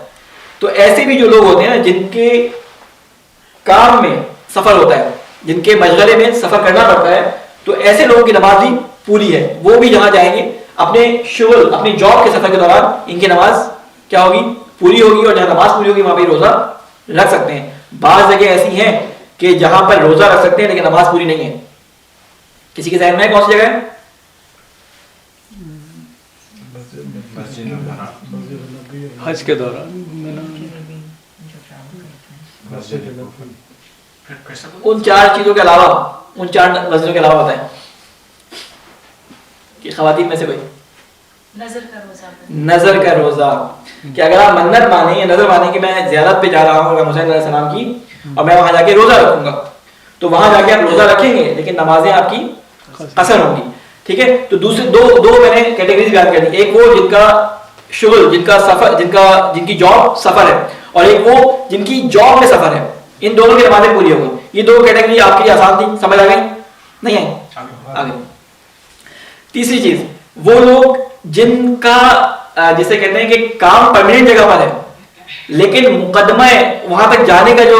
تو ایسے بھی جو لوگ ہوتے ہیں جن کے کام میں سفر ہوتا ہے, جن کے مشغلے میں سفر کرنا پڑتا ہے, تو ایسے لوگوں کی نماز بھی پوری ہے. وہ بھی جہاں جائیں گے اپنے شغل, اپنی جاب کے سفر کے دوران ان کی نماز کیا ہوگی, پوری ہوگی, اور جہاں نماز پوری ہوگی وہاں پہ روزہ رکھ سکتے ہیں. بعض جگہ ایسی ہیں کہ جہاں پر روزہ رکھ سکتے ہیں لیکن نماز پوری نہیں ہے. کسی کے ذہن میں کون سی جگہ ہے؟ حج کے دوران ان 4 چیزوں کے علاوہ, ان 4 مسجدوں کے علاوہ ہوتا ہے کہ خواتین میں سے کوئی نظر کا روزہ, کہ اگر آپ منت مانیں یا نظر مانیں کہ میں زیارت پہ جا رہا ہوں حسین علیہ السلام کی اور میں وہاں جا کے روزہ رکھوں گا, تو وہاں جا کے آپ روزہ رکھیں گے لیکن نمازیں آپ کی قصر ہوں گی. ٹھیک ہے. تو دوسرے دو میں نے کیٹیگریز بیان کر دی. ایک وہ جن کا شغل, جن کا سفر, جن کی جاب سفر ہے, اور ایک وہ جن کی جاب میں سفر ہے. ان دونوں کی نمازیں پوری ہو گئی. یہ 2 کیٹیگری آپ کے لیے آسان تھی, سمجھ آ گئی نہیں آئی؟ آگے تیسری چیز, وہ لوگ جن کا جسے کہتے ہیں کہ کام پرماننٹ جگہ پر ہے لیکن مقدمہ وہاں تک جانے کا جو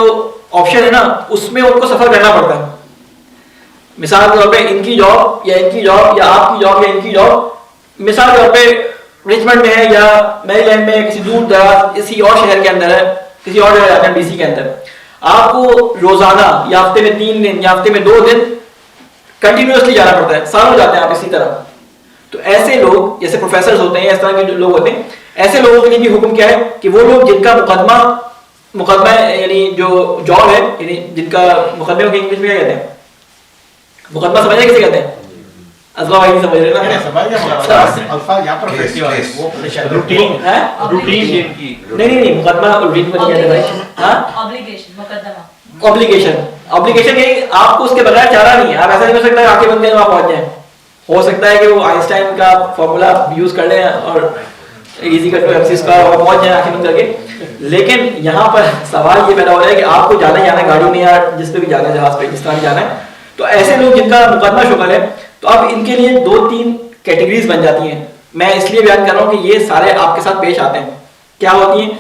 آپشن ہے نا اس میں ان کو سفر کرنا پڑتا ہے. مثال کے طور پہ ان کی جاب یا ان کی جاب یا آپ کی جاب یا ان کی جاب مثال کے طور پہ رچمنڈ میں ہے یا میری لینڈ میں, کسی دور دراز کسی اور شہر کے اندر ہے, کسی اور جگہ جاتے ہیں ڈی سی کے اندر. آپ کو روزانہ یا ہفتے میں 3 دن یا ہفتے میں 2 دن کنٹینیوسلی جانا پڑتا ہے, سالوں جاتے ہیں آپ اسی طرح. تو ایسے لوگ جیسے پروفیسرز ہوتے ہیں, اس طرح کے جو لوگ ہوتے ہیں, ایسے لوگوں کے لیے بھی حکم کیا ہے کہ وہ لوگ جن کا مقدمہ یعنی جو جاب ہے, یعنی جن کا مقدمے کو انگلش میں کیا کہتے ہیں, مقدمہ سمجھیں کسے کہتے ہیں, اصلا بھائی نہیں سمجھ رہے نا الفاظ یہاں پر روٹین کی نہیں مقدمہ روٹین کو نہیں کہتے بھائی. ہاں obligation یعنی آپ کو اس کے بغیر چارہ نہیں ہے. آپ ایسا نہیں ہو سکتا کہ آنکھیں بند کریں وہاں پہنچ جائیں. ہو سکتا ہے کہ وہ آئنسٹائن کا فارمولا یوز کر لیں اور ایزی کر ایکسس کا اور پہنچ جائیں آنکھیں بند کر کے. لیکن یہاں پر سوال یہ پیدا ہو رہا ہے کہ آپ کو جانا ہے گاڑی میں یا جس پہ بھی جانا ہے, جہاز پہ جس طرح بھی جانا ہے, تو ایسے لوگ جن کا مقدمہ شغل ہے تو اب ان کے لیے 2-3 کیٹیگریز بن جاتی ہیں. میں اس لیے بیان کر رہا ہوں کہ یہ سارے آپ کے ساتھ پیش آتے ہیں. کیا ہوتی ہیں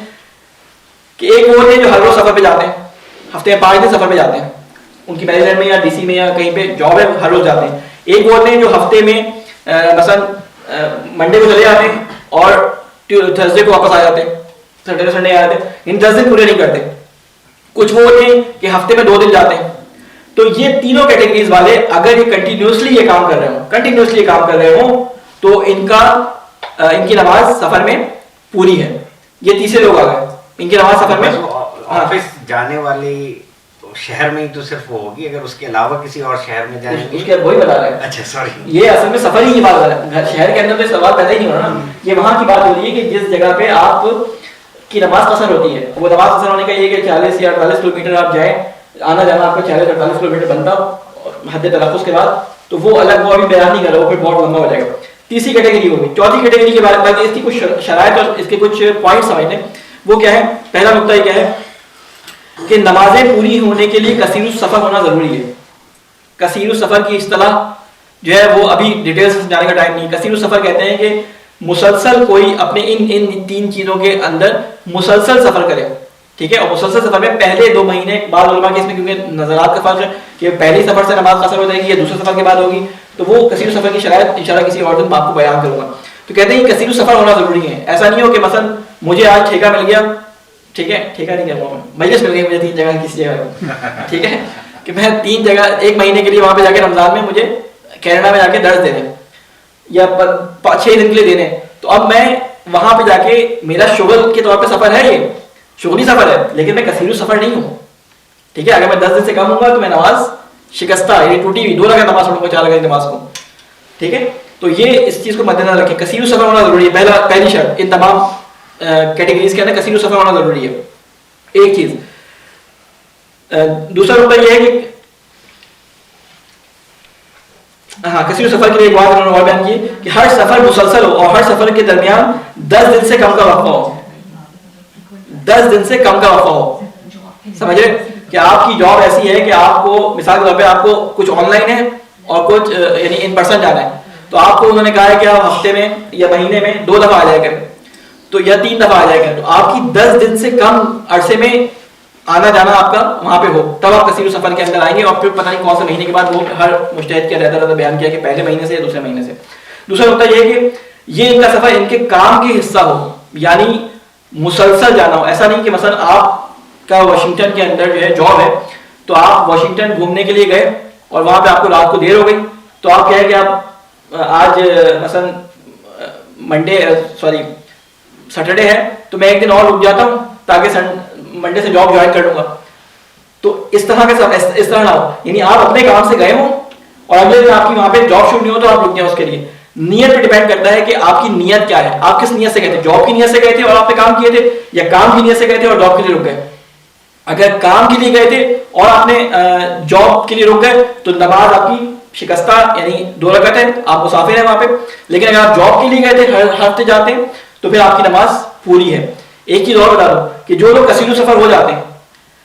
کہ ایک وہ ہوتے ہیں جو ہر روز سفر پہ جاتے ہیں, ہفتے میں 5 دن سفر پہ جاتے ہیں, ان کی میری لینڈ میں یا ڈی سی میں یا کہیں پہ جاب ہے, ہر روز جاتے ہیں. ایک وہ ہوتے ہیں جو ہفتے میں مثلا منڈے کو چلے جاتے ہیں اور تھرسڈے کو واپس آ جاتے ہیں, سیٹرڈے سنڈے آ جاتے ہیں, ان 10 دن پورے نہیں کرتے. کچھ وہ ہوتے ہیں کہ ہفتے میں 2 دن جاتے ہیں. تو یہ تینوں کیٹیگریز والے اگر یہ کنٹینیوسلی یہ کام کر رہے ہوں تو ان کی نماز سفر میں پوری ہے. یہ تیسرے لوگ آ گئے, ان کی نماز سفر میں آفس جانے والی شہر میں ہی تو صرف وہ ہوگی, اگر اس کے علاوہ کسی اور شہر میں جائیں گے. اس کے وہی بتا رہے ہیں. اچھا سوری, یہ اصل میں سفر ہی کی بات ہو رہا ہے, شہر کے اندر تو سوال پیدا ہی نہیں ہو رہا نا. یہ وہاں کی بات ہو رہی ہے کہ جس جگہ پہ آپ کی نماز قصر ہوتی ہے, وہ نماز قصر ہونے کا یہ کہ 40 یا 48 کلومیٹر آپ جائیں, آنا جانا آپ کا 40-48 کلومیٹر بنتا حد تلفظ کے بعد, تو وہ الگ, وہ ابھی بیان نہیں کر رہا, وہ پھر بہت لمبا ہو جائے گا. تیسری کیٹیگری ہوگی. چوتھی کیٹیگری کے بارے میں اس کی کچھ شرائط اور اس کے کچھ پوائنٹ سمجھنے. وہ کیا ہے؟ پہلا نقطہ یہ کیا ہے کہ نمازیں پوری ہونے کے لیے کثیر السفر ہونا ضروری ہے. کثیر السفر کی اصطلاح جو ہے وہ ابھی ڈیٹیلز سے جانے کا ٹائم نہیں. کثیر السفر کہتے ہیں کہ مسلسل کوئی اپنے ان 3 چیزوں کے اندر مسلسل سفر کرے, ٹھیک ہے. اور مسلسل سفر میں پہلے 2 مہینے, بعض علماء کے اس میں کیونکہ نظرات کا فرق ہے کہ پہلی سفر سے نماز قصر ہو جائے گی یا دوسرے سفر کے بعد ہوگی, تو وہ کثیر السفر کی شرائط انشاءاللہ کسی اور دن میں آپ کو بیان کروں گا. تو کہتے ہیں کہ کثیر السفر ہونا ضروری ہے. ایسا نہیں ہو کہ مثلا مجھے آج ٹھیکہ مل گیا, ٹھیک ہے, ٹھیکہ نہیں کہہ رہا ہوں, مجلس مل گئی مجھے 3 جگہ کسی جگہ, ٹھیک ہے, کہ میں 3 جگہ 1 مہینے کے لیے وہاں پہ جا کے رمضان میں مجھے کینیڈا میں جا کے درس دینے یا 6 دن کے لیے دینے, تو اب میں وہاں پہ جا کے میرا شغل کے طور پہ سفر ہے, یہ شغلی سفر ہے, لیکن میں کثیر السفر نہیں ہوں, ٹھیک ہے. اگر میں 10 دن سے کم ہوں گا تو میں نماز شکستہ یعنی ٹوٹی ہوئی 2 رکعت نماز پڑھوں گا 4 رکعت نماز کو, ٹھیک ہے. تو یہ اس چیز کو مد نظر رکھیں, کثیر السفر ہونا ضروری ہے. پہلی شرط ان تمام کیٹیگریز کے اندر کثیر السفر ہونا ضروری ہے, ایک چیز. دوسرا نقطہ یہ ہے کہ ہاں کثیر السفر کے لیے ایک بات انہوں نے اور بیان کی کہ ہر سفر مسلسل ہو اور ہر سفر کے درمیان 10 دن سے کم کا وقفہ ہو. 10 دن سے کم کا وقفہ ہو. سمجھ رہے کہ آپ کی جاب ایسی ہے کہ آپ کو مثال کے طور پہ آپ کو کچھ آن لائن ہے اور کچھ یعنی ان پرسن جانا ہے, تو آپ کو انہوں نے کہا ہے کہ آپ ہفتے میں یا مہینے میں 2 دفعہ آ جائے کریں, تو یا 3 دفعہ آ جائے کریں, تو آپ کی 10 دن سے کم عرصے میں آنا جانا آپ کا وہاں پہ ہو, تب آپ کثیر السفر کے اندر آئیں گے. اور پھر پتہ نہیں کون سے مہینے کے بعد, وہ ہر مجتہد کے رہتا بیان کیا کہ پہلے مہینے سے یا دوسرے مہینے سے. دوسرا نقطہ یہ ہے کہ یہ ان کا سفر ان کے کام کے حصہ ہو, یعنی مسلسل جانا ہو. ایسا نہیں کہ مثلا آپ کا واشنگٹن کے اندر جو ہے جاب ہے, تو آپ واشنگٹن گھومنے کے لیے گئے اور وہاں پہ آپ کو رات کو دیر ہو گئی, تو آپ کہیں کہ آپ آج مثلا سیٹرڈے ہے تو میں 1 دن اور رک جاتا ہوں تاکہ منڈے سے جاب جوائن کر لوں گا. تو اس طرح نہ ہو, یعنی آپ اپنے کام سے گئے ہوں اور اگلے دن آپ کی وہاں پہ جاب شروع نہیں ہو تو آپ رک جائیں. اس کے لیے نیت پہ ڈیپینڈ کرتا ہے کہ آپ کی نیت کیا ہے, آپ کس نیت سے گئے تھے, جاب کی نیت سے گئے تھے اور آپ نے کام کیے تھے, یا کام کی نیت سے گئے تھے اور جاب کے لیے رک گئے. اگر کام کے لیے گئے تھے اور آپ نے جاب کے لیے رک گئے تو نماز آپ کی شکستہ یعنی 2 رکعت ہے, آپ مسافر ہیں وہاں پہ. لیکن اگر آپ جاب کے لیے گئے تھے, ہر ہفتے جاتے ہیں, تو پھر آپ کی نماز پوری ہے. ایک چیز اور بتا دوں کہ جو لوگ کثیر السفر ہو جاتے ہیں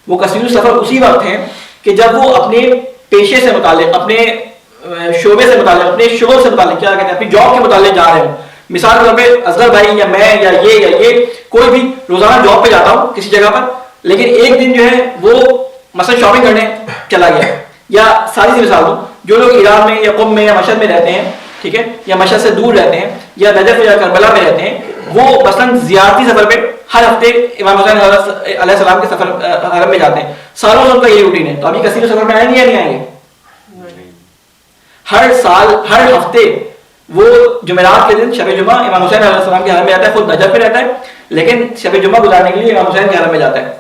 وہ کثیر السفر اسی وقت ہیں کہ جب وہ اپنے پیشے سے متعلق, اپنے شعبے سے متعلق, اپنے شغل سے متعلق, کیا کہتے ہیں, اپنی جاب کے متعلق جا رہے ہوں. مثال کے طور پہ اصغر بھائی یا میں یا یہ کوئی بھی روزانہ جاب پہ جاتا ہوں کسی جگہ پر, لیکن ایک دن جو ہے وہ مثلا شاپنگ کرنے چلا گیا. یا ساری سی مثال دوں, جو لوگ ایران میں یا قم میں یا مشہد میں رہتے ہیں, ٹھیک ہے, یا مشہد سے دور رہتے ہیں, یا نجف یا کربلا میں رہتے ہیں, وہ مثلا زیارتی سفر پہ ہر ہفتے امام حسین علیہ السلام کے سفر حرم میں جاتے ہیں. سالوں سے ان کا یہ روٹین ہے. تو ابھی کثیر سفر میں آئیں گے یا نہیں آئیں گے؟ ہر سال ہر ہفتے وہ جمعرات کے دن شب جمعہ امام حسین علیہ السلام کے حرم میں جاتا ہے. خود نجف پہ رہتا ہے لیکن شب جمعہ گزارنے کے لیے امام حسین کے حرم میں جاتا ہے,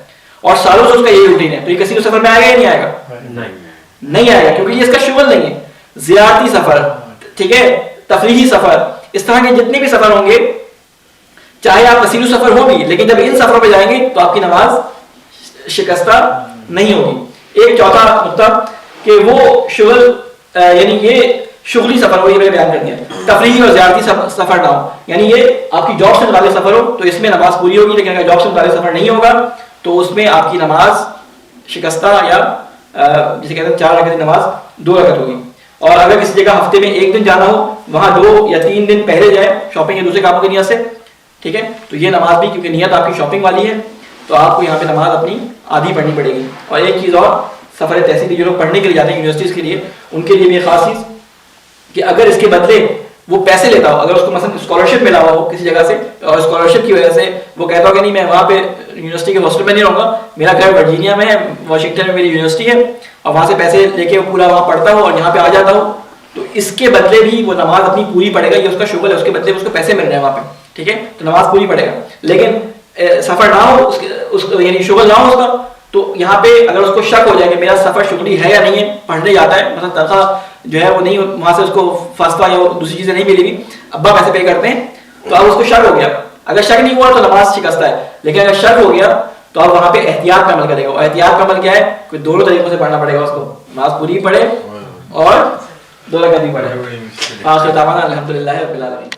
اور سالوں سے اس کا یہ روٹین ہے. تو یہ کثیر سفر میں آئے گا یا نہیں آئے گا؟ نہیں آئے گا, کیونکہ یہ اس کا شغل نہیں ہے. زیارتی سفر ٹھیک ہے, تفریحی سفر, اس طرح کے جتنے بھی سفر ہوں گے, چاہے آپ وسیلہ سفر ہو بھی, لیکن جب ان سفروں پہ جائیں گے تو آپ کی نماز شکستہ نہیں ہوگی. ایک چوتھا نقطہ کہ وہ شغل یعنی یہ شغلی سفر ہو, یہ میں نے بیان کر دیا, تفریحی اور زیارتی سفر نہ ہو, یعنی یہ آپ کی جاب سے متعلق سفر ہو تو اس میں نماز پوری ہوگی, لیکن اگر جاب سے متعلق سفر نہیں ہوگا تو اس میں آپ کی نماز شکستہ یا جسے کہتے ہیں 4 رکعت کی نماز 2 رکعت ہوگی. اور اگر کسی جگہ ہفتے میں 1 دن جانا ہو, وہاں 2 یا 3 دن پہلے جائے شاپنگ یا دوسرے کاموں کی نیت سے, ٹھیک ہے, تو یہ نماز بھی کیونکہ نیت آپ کی شاپنگ والی ہے تو آپ کو یہاں پہ نماز اپنی آدھی پڑھنی پڑے گی. اور ایک چیز اور, سفر تحصیلی جو لوگ پڑھنے کے لیے جاتے ہیں یونیورسٹیز کے لیے, ان کے لیے بھی ایک خاص چیز کہ اگر اس کے بدلے وہ پیسے لیتا ہو, اگر اس کو مثلا اسکالرشپ ملا ہوا ہو کسی جگہ سے اور اسکالرشپ کی وجہ سے وہ کہتا ہو کہ نہیں میں وہاں پہ یونیورسٹی کے ہاسٹل میں نہیں رہوں گا, میرا گھر ورجینیا میں ہے, واشنگٹن میں میری یونیورسٹی ہے, اور وہاں سے پیسے لے کے پورا وہاں پڑھتا ہوں اور یہاں پہ آ جاتا ہوں, تو اس کے بدلے بھی وہ نماز اپنی پوری پڑھے گا, یہ اس کا شغل ہے, اس کے بدلے اس کو پیسے مل رہے ہیں وہاں پہ, ٹھیک ہے, تو نماز پوری پڑھے گا. لیکن سفر نہ ہو یعنی شغل نہ ہو اس کا, تو یہاں پہ اگر اس کو شک ہو جائے کہ میرا سفر شغلی ہے یا نہیں ہے, پڑھنے جاتا ہے مثلا تنخواہ جو ہے وہ نہیں, وہاں سے اس کو فاسفہ یا دوسری چیزیں نہیں ملے گی, ابا پیسے پے کرتے ہیں, تو اب اس کو شک ہو گیا, اگر شک نہیں ہوا تو نماز شکستہ ہے, لیکن اگر شک ہو گیا تو اب وہاں پہ احتیاط کا عمل کرے گا. اور احتیاط کا عمل کیا ہے, کوئی دونوں طریقوں سے پڑھنا پڑے گا اس کو, نماز پوری پڑھے اور 2 رکعت بھی پڑھے. آخر دعوانا الحمدللہ رب العالمین.